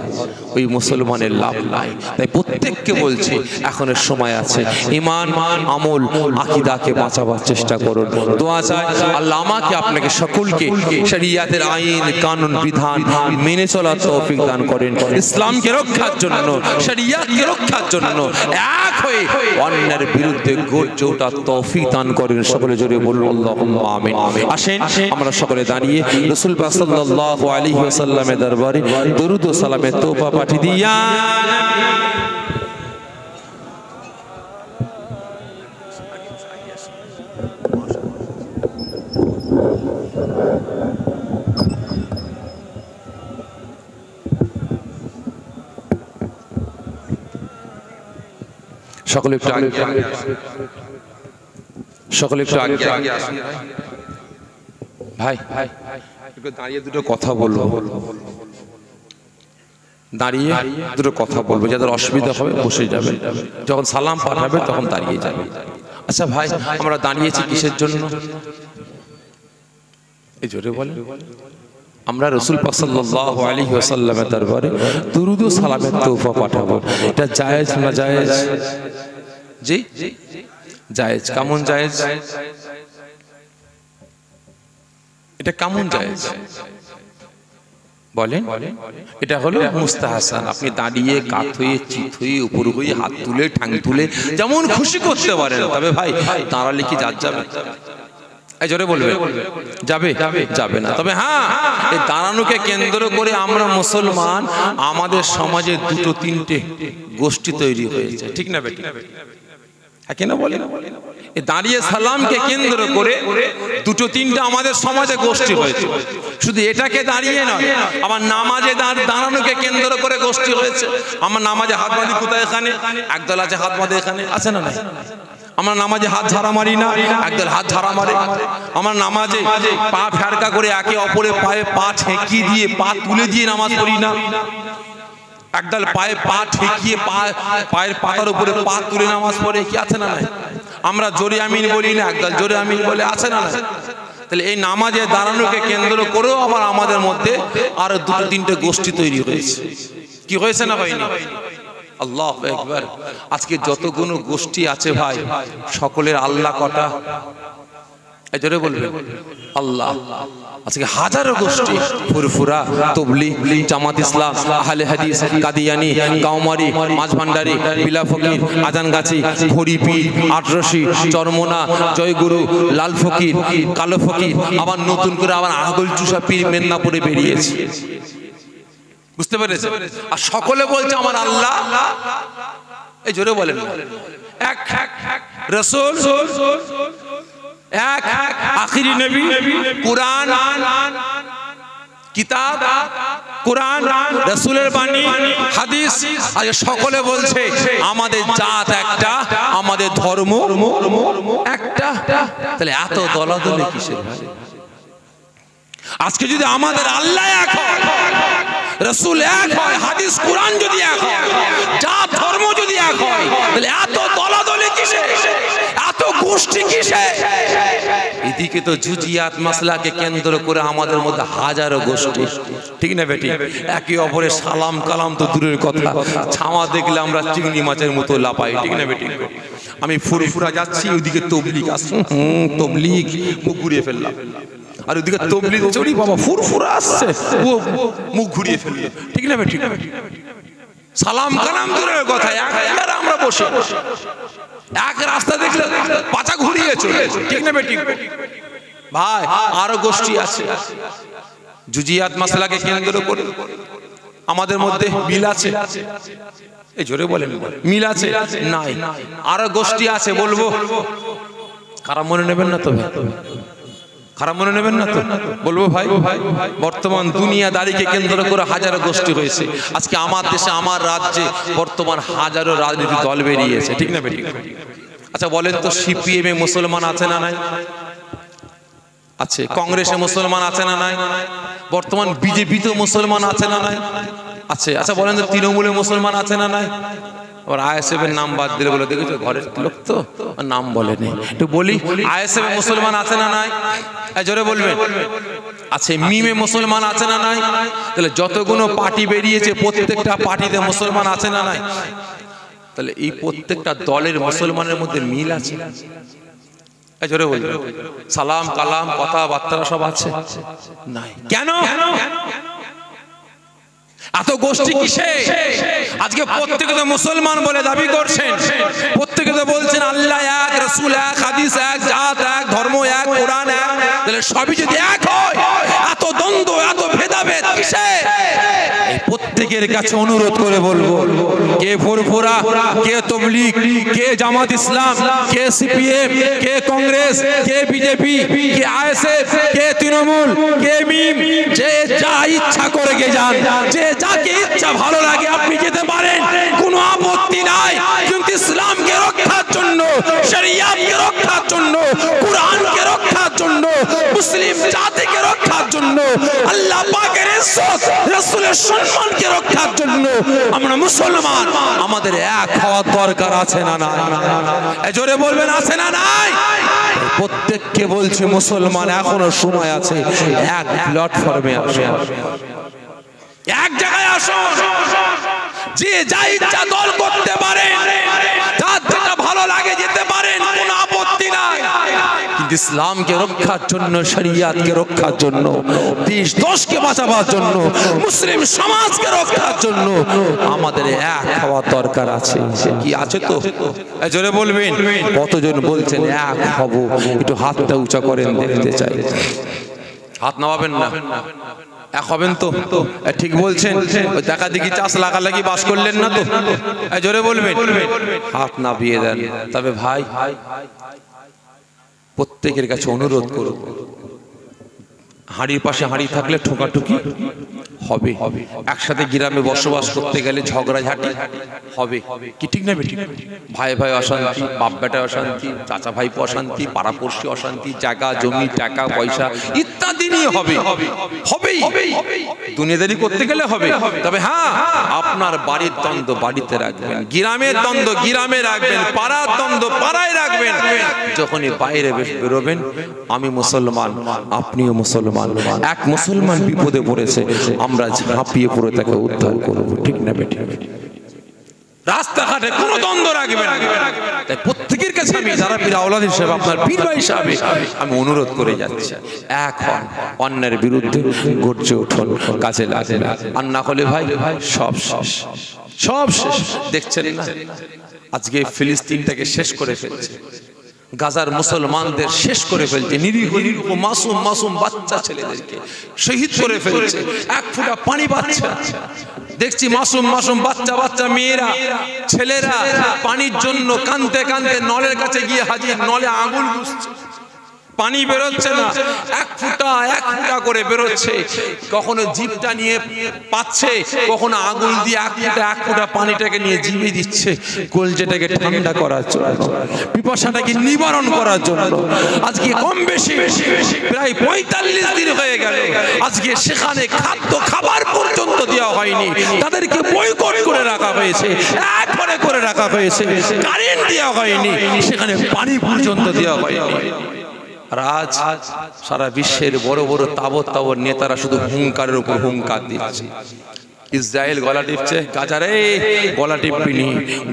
ওই মুসলমানের লাভ নাই। তাই প্রত্যেককে বলছি এখনের সময় আছে, ঈমান আমল আকীদাকে বাঁচাবার চেষ্টা করুন। দোয়া চাই আল্লাহ আমাকে আপনাকে সকলকে শরিয়াতের আইন কানুন বিধান মেনে চলার তৌফিক দান করেন, ইসলামকে রক্ষার জন্য, শরিয়াতকে রক্ষার জন্য এক হয়ে অন্যের বিরুদ্ধে গর্জে ওঠার তৌফিক দান করেন। সকলে জোরে বলুন আল্লাহুম্মা আমিন। আসেন আমরা সকলে দাঁড়িয়ে রাসূল পাক সাল্লাল্লাহু আলাইহি ওয়াসাল্লামের দরবারে দরুদ ও সালামের তোহফা পাঠিয়ে দিয়া সকলে একটু আগে, সকলে একটু আগে আসুন। ভাই একটু দাঁড়িয়ে দুটো কথা বলবো, দাঁড়িয়ে দুটো কথা বলবো, যাদের অসুবিধা হবে বসে যাবে, যখন সালাম পাঠাবে তখন দাঁড়িয়ে যাবে। আচ্ছা ভাই আমরা দাঁড়িয়েছি কিসের জন্য? এই জোরে বলেন। আমরা রাসূল পাক সাল্লাল্লাহু আলাইহি ওয়াসাল্লামের দরবারে দুরূদ ও সালামের তোহফা পাঠাবো। এটা জায়েজ না জায়েজ? জি জায়েজ। কেমন জায়েজ? এটা কেমন জায়েজ বলেন? এটা হলো মুস্তাহাসান। আপনি দাঁড়িয়ে, কাত হয়ে, চিত হয়ে, উপর হয়ে, হাত তুলে, ঠ্যাং তুলে যেমন খুশি করতে পারেন। তবে ভাই দাঁড়ালে কি যাবে? এই জোরে বলবে যাবে? যাবে না। তবে হ্যাঁ, এই দাঁড়ানোকে কেন্দ্র করে আমরা মুসলমান, আমাদের সমাজে দুটো তিনটে গোষ্ঠী তৈরি হয়েছে, ঠিক না বেটি? কেন বলেন? এই দাঁড়িয়ে সালামকে কেন্দ্র করে দুটো তিনটা আমাদের সমাজে গোষ্ঠী হয়েছে। শুধু এটাকে দাঁড়িয়ে নয়, আমার নামাজে দাঁড়ানোকে কেন্দ্র করে গোষ্ঠী হয়েছে। আমার নামাজে হাত বাঁধি কোথায়? এখানে একদল আছে হাত বাঁধে, এখানে আছে না? নাই। আমরা নামাজে হাত ঝাড়া মারি না, একদল হাত ঝাড়া মারে। আমার নামাজে পা ফেরকা করে একে অপরের পায়ে পা ঠেকিয়ে দিয়ে, পা তুলে দিয়ে নামাজ পড়ি না। একদল পায়ে পা ঠেকিয়ে পায়ের পাতার উপরে পা তুলে নামাজ পড়ে, কি আছে না? নাই। আমরা জোরে আমিন বলি না, একদল জোরে আমিন বলে, আছে না? তাহলে এই নামাজে দাঁড়ানোকে কেন্দ্র করেও আবার আমাদের মধ্যে আরো দুটো তিনটে গোষ্ঠী তৈরি হয়েছে। কি হয়েছে না হয়নি? আল্লাহু আকবার। আজকে যতগুলো গোষ্ঠী আছে ভাই, সকলের আল্লাহ কটা? এই জোরে বলবেন আল্লাহ। আজকে হাজারো গোষ্ঠী, ফুরফুরা, তবলিগ, জামাত ইসলাম, আহলে হাদিস, কাদিয়ানি, গাওমারি, মাঝভান্ডারি, বিলা ফকির, আজানগাছি, হরিপীর, আটরশি, চরমোনা, জয়গুরু, লাল ফকির, কালো ফকির, আবার নতুন করে আবার আগল চুষা পীর মেদিনীপুরে বেরিয়েছে। বুঝতে পেরেছে? আর সকলে বলছে আমার আল্লাহ। এই জোরে বলেন এক রাসূল, এক আখিরি নবী, কুরআন, কিতাব, কুরআন, রাসূলের বাণী, হাদিস। আজ সকলে বলছে আমাদের জাত একটা, আমাদের ধর্ম একটা। তাহলে এত দলাদলি কিসের ভাই? আজকে যদি আমাদের আল্লাহ এক হয়, রাসূল এক হয়, হাদিস কুরআন যদি এক হয়, জাত ধর্ম যদি এক হয়, তাহলে এত দলাদলি কিসে? এত গোষ্ঠী কিসে? এদিকে তো জুজিয়াত মাসলাকে কেন্দ্র করে আমাদের মধ্যে হাজারো গোষ্ঠী, ঠিক না বেটি? একে অপরের সালাম কালাম তো দূরের কথা, ছামা দেখলে আমরা চিংড়ি মাছের মতো লাপাই, ঠিক না বেটি? আমি ফুরফুরা যাচ্ছি, ওইদিকে তবলিগ আসছে, তবলিগ, মুখ ঘুরিয়ে ফেললাম। আর ওইদিকে তবলিগ চড়ি বাবা ফুরফুরা আসছে, ও মুখ ঘুরিয়ে ফেললো, ঠিক না বেটি? সালাম কালাম দূরের কথা, একবার আমরা বসে এক রাস্তা দেখলে পাছা ঘুরিয়ে চলে, ঠিক না বেটি? ভাই আরো গোষ্ঠী আছে, জুজিয়াত মাসলাকে কেন্দ্র করে আমাদের মধ্যে মিল আছে। এই জোরে বলেন মিল আছে? নাই। আরো গোষ্ঠী আছে, বলবো খারাপ মনে নেবেন না তো? খারাপ মনে নেবেন না তো? বলবো ভাই, বর্তমান দুনিয়াদারিকে কেন্দ্র করে হাজারো গোষ্ঠী হয়েছে। আজকে আমার দেশে, আমার রাজ্যে বর্তমান হাজারো রাজনীতি দল বেরিয়েছে, ঠিক না বেটি? আচ্ছা বলেন তো, সিপিএম এ মুসলমান আছে না নাই? আছে। কংগ্রেসে মুসলমান আছে না নাই? বর্তমান বিজেপি তো মুসলমান আছে না নাই? আছে। আচ্ছা বলেন তো, তৃণমূলে মুসলমান আছে না নাই? আবার আইএসএফ এর নাম বাদ দিলে বলে, দেখেছো ঘরের লোক তো নাম বলেনি। একটু বলি, আইএসএফ এ মুসলমান আছে না নাই? জোরে বলবেন। আছে। মিমে মুসলমান আছে না নাই? তাহলে যতগুলো পার্টি বেরিয়েছে প্রত্যেকটা পার্টিতে মুসলমান আছে না নাই? তাহলে এই প্রত্যেকটা দলের মুসলমানের মধ্যে মিল আছে? জোরে বলবেন। সালাম কালাম কথাবার্তা সব আছে? নাই। কেন? এত গোষ্ঠী কিসে? আজকে প্রত্যেকে তো মুসলমান বলে দাবি করছেন, প্রত্যেকে তো বলছেন আল্লাহ এক, রাসূল এক, হাদিস এক, জাত এক, ধর্ম এক, কুরআন এক। তাহলে সবই যদি এক হয়, এত দ্বন্দ্ব, এত ভেদাভেদ কিসে? এই প্রত্যেকের কাছে অনুরোধ করে বলবো, কে ফুরফুরা, কে তবলিগ, কে জামাত ইসলাম, কে সিপিএম, কে কংগ্রেস, কে বিজেপি, কে আইএসএফ, কে তৃণমূল, কে মিম, যে যা ইচ্ছা করে গে যান, যে যাকে ইচ্ছা ভালো লাগে আপনি যেতে পারেন, কোনো আপত্তি নাই। কিন্তু ইসলামকে রক্ষার জন্য, শরিয়াতকে রক্ষার জন্য, কুরআনকে রক্ষার জন্য, মুসলিম জাতিকে রক্ষার জন্য, আল্লাহ পাকের ইজ্জত, রাসূলের সম্মানকে রক্ষার জন্য আমরা মুসলমান, আমাদের এক হওয়ার দরকার আছে না নাই? জোরে বলবেন আছে না নাই? প্রত্যেককে বলছে মুসলমান, এখনো সময় আছে, এক প্ল্যাটফর্মে আসুন, এক জায়গায় আসুন। যে যা ইচ্ছা দল করতে পারেন, যার যেটা ভালো লাগে যেতে পারেন, কোনো আপত্তি নাই। কিন্তু ইসলামকে রক্ষার জন্য, শরিয়াতকে রক্ষার জন্য, দেশ দশকে বাঁচাবার জন্য, মুসলিম সমাজকে রক্ষার জন্য আমাদের এক হওয়ার দরকার আছে। কি আছে তো? জোরে বলবেন। কতজন বলছেন এক হব? একটু হাতটা উঁচা করেন, দেখতে চাই। হাত নামাবেন না, এক হবেন তো? ঠিক বলছেন। দেখা দেখি চাষ লাগালাগি বাস করলেন না তো? জোরে বলবেন। হাত নামিয়ে দেন। তবে ভাই প্রত্যেকের কাছে অনুরোধ করুন, হাঁড়ির পাশে হাঁড়ি থাকলে ঠোকাঠুকি হবে, একসাথে গ্রামে বসবাস করতে গেলে ঝগড়াঝাটি হবে, কি ঠিক না বেঠিক? ভাই ভাই অশান্তি, বাপ বেটা অশান্তি, চাচা ভাইপো অশান্তি, পাড়াপড়শি অশান্তি, জায়গা জমি টাকা পয়সা ইত্যাদি নিয়ে হবে, হবেই। দুনিয়াদারি করতে গেলে হবে। তবে হ্যাঁ, আপনার বাড়ির দ্বন্দ্ব বাড়িতে রাখবেন, গ্রামের দ্বন্দ্ব গ্রামে রাখবেন, পাড়ার দ্বন্দ্ব পাড়ায় রাখবেন। রাখবেন, যখনই বাইরে বেরোবেন আমি মুসলমান আপনিও মুসলমান, এক মুসলমান বিপদে পড়েছে আমরা ঝাঁপিয়ে পড়ে তাকে উদ্ধার করবো, ঠিক না বেঠিক? রাস্তাঘাটে কোনো দ্বন্দ্ব রাখবেন না। তাই প্রত্যেকের কাছে আমি যারা পীর আওলাদ হিসেবে আপনার পীর ভাই হিসাবে আমি অনুরোধ করে যাচ্ছি, এখন অন্যের বিরুদ্ধে গর্জে উঠুন, কাজে লাগেন, আর না হলে ভাই সব শেষ, সব শেষ। দেখছেন না আজকে ফিলিস্তিনটাকে শেষ করে ফেলছে, গাজার মুসলমানদের শেষ করে ফেলছে, নিরীহ নিরীহ মাসুম মাসুম বাচ্চা ছেলেদেরকে শহীদ করে ফেলছে, এক ফোঁটা পানি পাচ্ছে। দেখছি মাসুম মাসুম বাচ্চা বাচ্চা মেয়েরা ছেলেরা পানির জন্য কাঁদতে কাঁদতে নলের কাছে গিয়ে হাজির, নলে আগুন বুঝছে, পানি বেরোচ্ছে না, এক ফুটা করে বেরোচ্ছে, কখনো জিভটা নিয়ে পাচ্ছে, কখনো আগুন দিয়ে এক ফুটা পানিটাকে নিয়ে জিভে দিচ্ছে, কলজেটাকে ঠান্ডা করার জন্য, পিপাসাটাকে নিবারণ করার জন্য। আজকে কম বেশি প্রায় 45 দিন হয়ে গেল, আজকে সেখানে খাদ্য খাবার পর্যন্ত দেওয়া হয়নি, তাদেরকে বয়কট করে রাখা হয়েছে, এক করে রাখা হয়েছে, কারেন্ট দেওয়া হয়নি, সেখানে পানি পর্যন্ত দেওয়া হয়নি। আর আজ সারা বিশ্বের বড় বড় তাবৎ নেতারা শুধু হুঙ্কারের উপর হুঙ্কার দিচ্ছে। ইসরায়েল গলা টিপছে, গাজারে গলা টিপবিনি,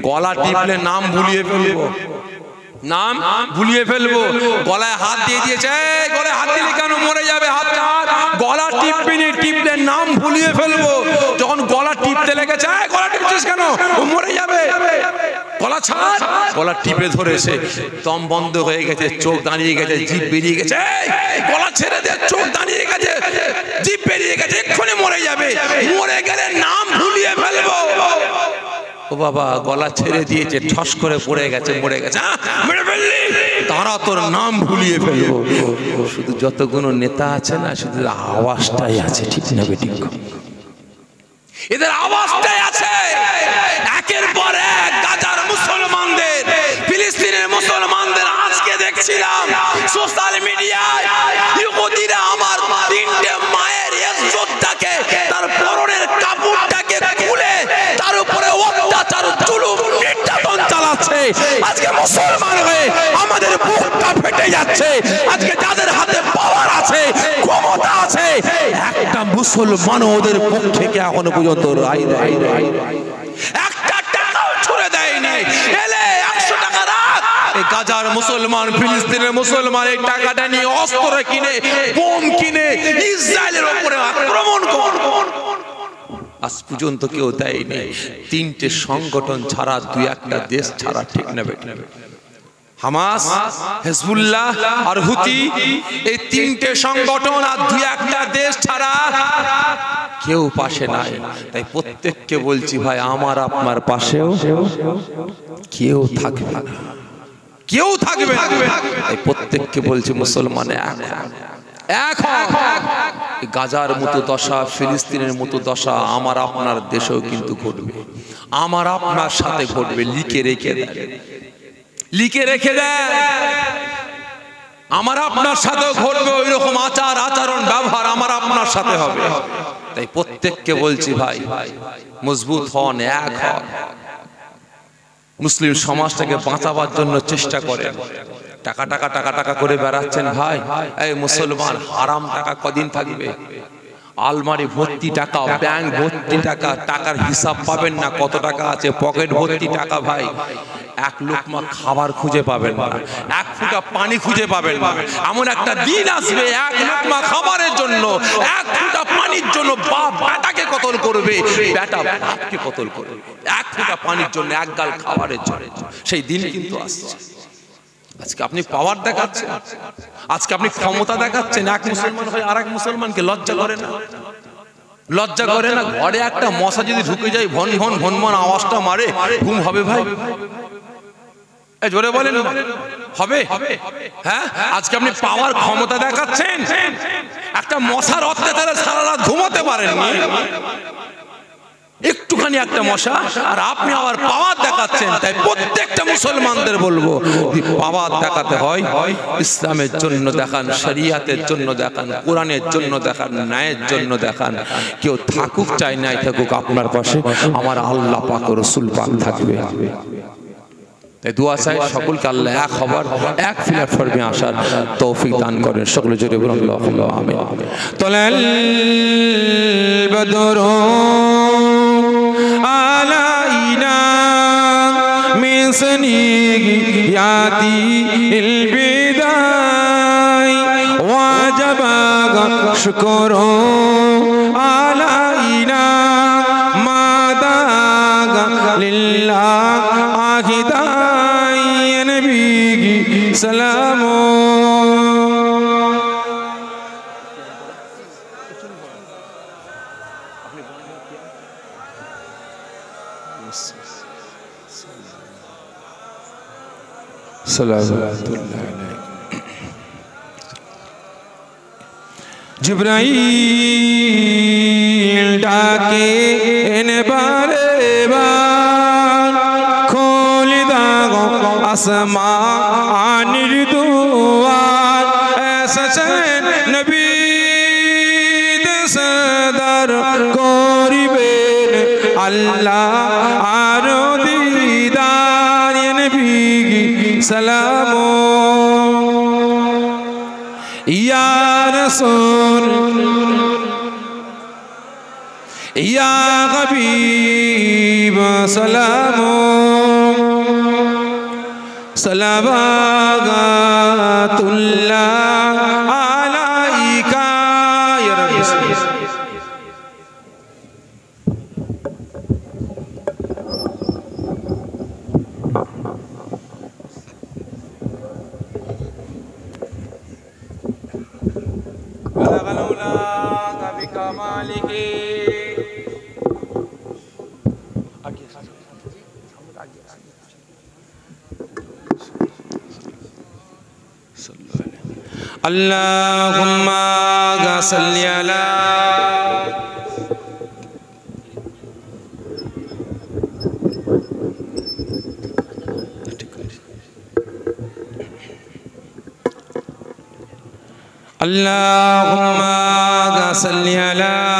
গলা টিপলে নাম ভুলিয়ে ফেলবো, নাম ভুলিয়ে ফেলবো, গলায় হাত দিয়ে দিয়েছে, গলায় হাত দিলে কেন মরে যাবে, হাত গলা টিপবিনি, টিপলে নাম ভুলিয়ে ফেলবো। যখন গলা টিপতে লেগেছে, গলা টিপছিস কেন, ও মরে যাবে, গলা ছাড়, গলা টিপে ধরেছে, দম বন্ধ হয়ে গেছে, চোখ দাঁড়িয়ে গেছে, জিভ বেরিয়ে গেছে, গলা ছেড়ে দে, চোখ দাঁড়িয়ে গেছে, জিভ বেরিয়ে গেছে, এক্ষুনি মরে যাবে, মরে গেলে নাম ভুলিয়ে ফেলবো। ও বাবা, গলা ছেড়ে দিয়েছে, ঠস করে পড়ে গেছে, মরে গেছে, মেরে ফেললি, তারা তোর নাম ভুলিয়ে ফেলবো। শুধু যতগুলো নেতা আছে না, শুধু আওয়াজটাই আছে, ঠিক না বেঠিক? এদের আওয়াজটাই আছে, একের পর এক গাজার মুসলমানদের, ফিলিস্তিনের মুসলমানদের। আজকে দেখছিলাম সোশ্যাল মিডিয়ায় ইহুদিরা আমার 3টে মায়ের ইজ্জতটাকে, তার পরনের কাপড়টাকে খুলে তার উপরে অত্যাচার জুলুম নির্যাতন চালাচ্ছে। আজকে মুসলমান হয়ে আমাদের বুকটা ফেটে যাচ্ছে। আজকে যাদের হাতে পাওয়ার আছে, ক্ষমতা আছে, একটা মুসলমান ওদের পক্ষ থেকে এখনো পর্যন্ত রায় দেয়, একটা টাকাও ছুড়ে দেয়নি। এলে 100 টাকা রাখ, এই গাজার মুসলমান, ফিলিস্তিনের মুসলমান এই টাকাটা নিয়ে অস্ত্র কিনে, বোম কিনে ইসরায়েলের উপরে আক্রমণ কর। আজ পর্যন্ত কেউ দেয়নি। 3টে সংগঠন ছাড়া, 2-1টা দেশ ছাড়া, ঠিক না বেঠিক? হামাস, হিজবুল্লাহ আর হুতি, এই 3টে সংগঠন আর 2-1টা দেশ ছাড়া কেউ পাশে নাই। তাই প্রত্যেককে বলছি ভাই, আমার আপনার পাশেও কেউ থাকবে না, কেউ থাকবে না। তাই প্রত্যেককে বলছি মুসলমান এখন গাজার মতো দশা, ফিলিস্তিনের মতো দশা আমার আপনার দেশেও কিন্তু ঘটবে, আমার আপনার সাথে ঘটবে। লিখে রেখে দেয়, লিখে রেখে দেয়, আমার আপনার সাথেও ঘটবে। ওই রকম আচার আচরণ ব্যবহার আমার আপনার সাথে হবে। তাই প্রত্যেককে বলছি ভাই, মজবুত হন, এক হন, মুসলিম সমাজটাকে বাঁচাবার জন্য চেষ্টা করেন। টাকা টাকা টাকা টাকা করে বেড়াচ্ছেন ভাই, এই মুসলমান হারাম টাকা কদিন থাকবে? আলমারি ভর্তি টাকা, ব্যাংক ভর্তি টাকা, টাকার হিসাব পাবেন না কত টাকা আছে, পকেট ভর্তি টাকা ভাই, এক লোকমা খাবার খুঁজে পাবেন না, এক ফোঁটা পানি খুঁজে পাবেন না। এমন একটা দিন আসবে, এক লোকমা খাবারের জন্য, এক ফোঁটা পানির জন্য বাপ বেটাকে কতল করবে, বেটা বাপকে কতল করবে, এক ফোঁটা পানির জন্য, এক গাল খাবারের জন্য। সেই দিন কিন্তু আসছে। আজকে আপনি পাওয়ার দেখাচ্ছেন, আজকে আপনি ক্ষমতা দেখাচ্ছেন, এক মুসলমান হয়ে আরেক মুসলমানকে লজ্জা করে না, লজ্জা করে না? ঘরে একটা মশা যদি ঢুকে যায়, ভন ভন ভন ভন আওয়াজটা মারে, ঘুম হবে ভাই? জোরে বলেন, হবে? হ্যাঁ, আজকে আপনি পাওয়ার ক্ষমতা দেখাচ্ছেন, একটা মশার অত্যাচারে সারা রাত ঘুমাতে পারেননি, একটুখানি একটা মশা, আর আপনি আবার পাওয়ার দেখাচ্ছেন। তাই প্রত্যেকটা মুসলমানদের বলবো, পাওয়ার দেখাতে হয় ইসলামের জন্য দেখান, শরিয়াতের জন্য দেখান, কোরআনের জন্য দেখান, ন্যায়ের জন্য দেখান। কেউ থাকুক চাই নাই থাকুক, আপনার পাশে আমার আল্লাহ পাক, রাসূল পাক থাকবে। এই দোয়া চাই সকলকে আল্লাহ এক হবার এক প্ল্যাটফর্মে আসার তৌফিক দান করেন সকলে জোরে বলুন আল্লাহুম্মা আমিন তালাল বদরু আলাইনা মিন সনিয়াতি ইল বিদাই ওয়াজাবা শুকরু আলাইনা মাদাগা লিল্লাহ আহিদাই নবী সালাম জিবরাইল ডাকে এনে বারে বার খোলি দাও আসমানের দুয়ার এসেছেন নবী সদর করিবেন আল্লাহ আর দিদার নবী সালাম ইয়া রাসূল ইয়া হাবিব সালাম সালাওয়াতুল্লাহ আলাইকা ইয়া রাব্বি Allahumma salli ala Allahumma salli ala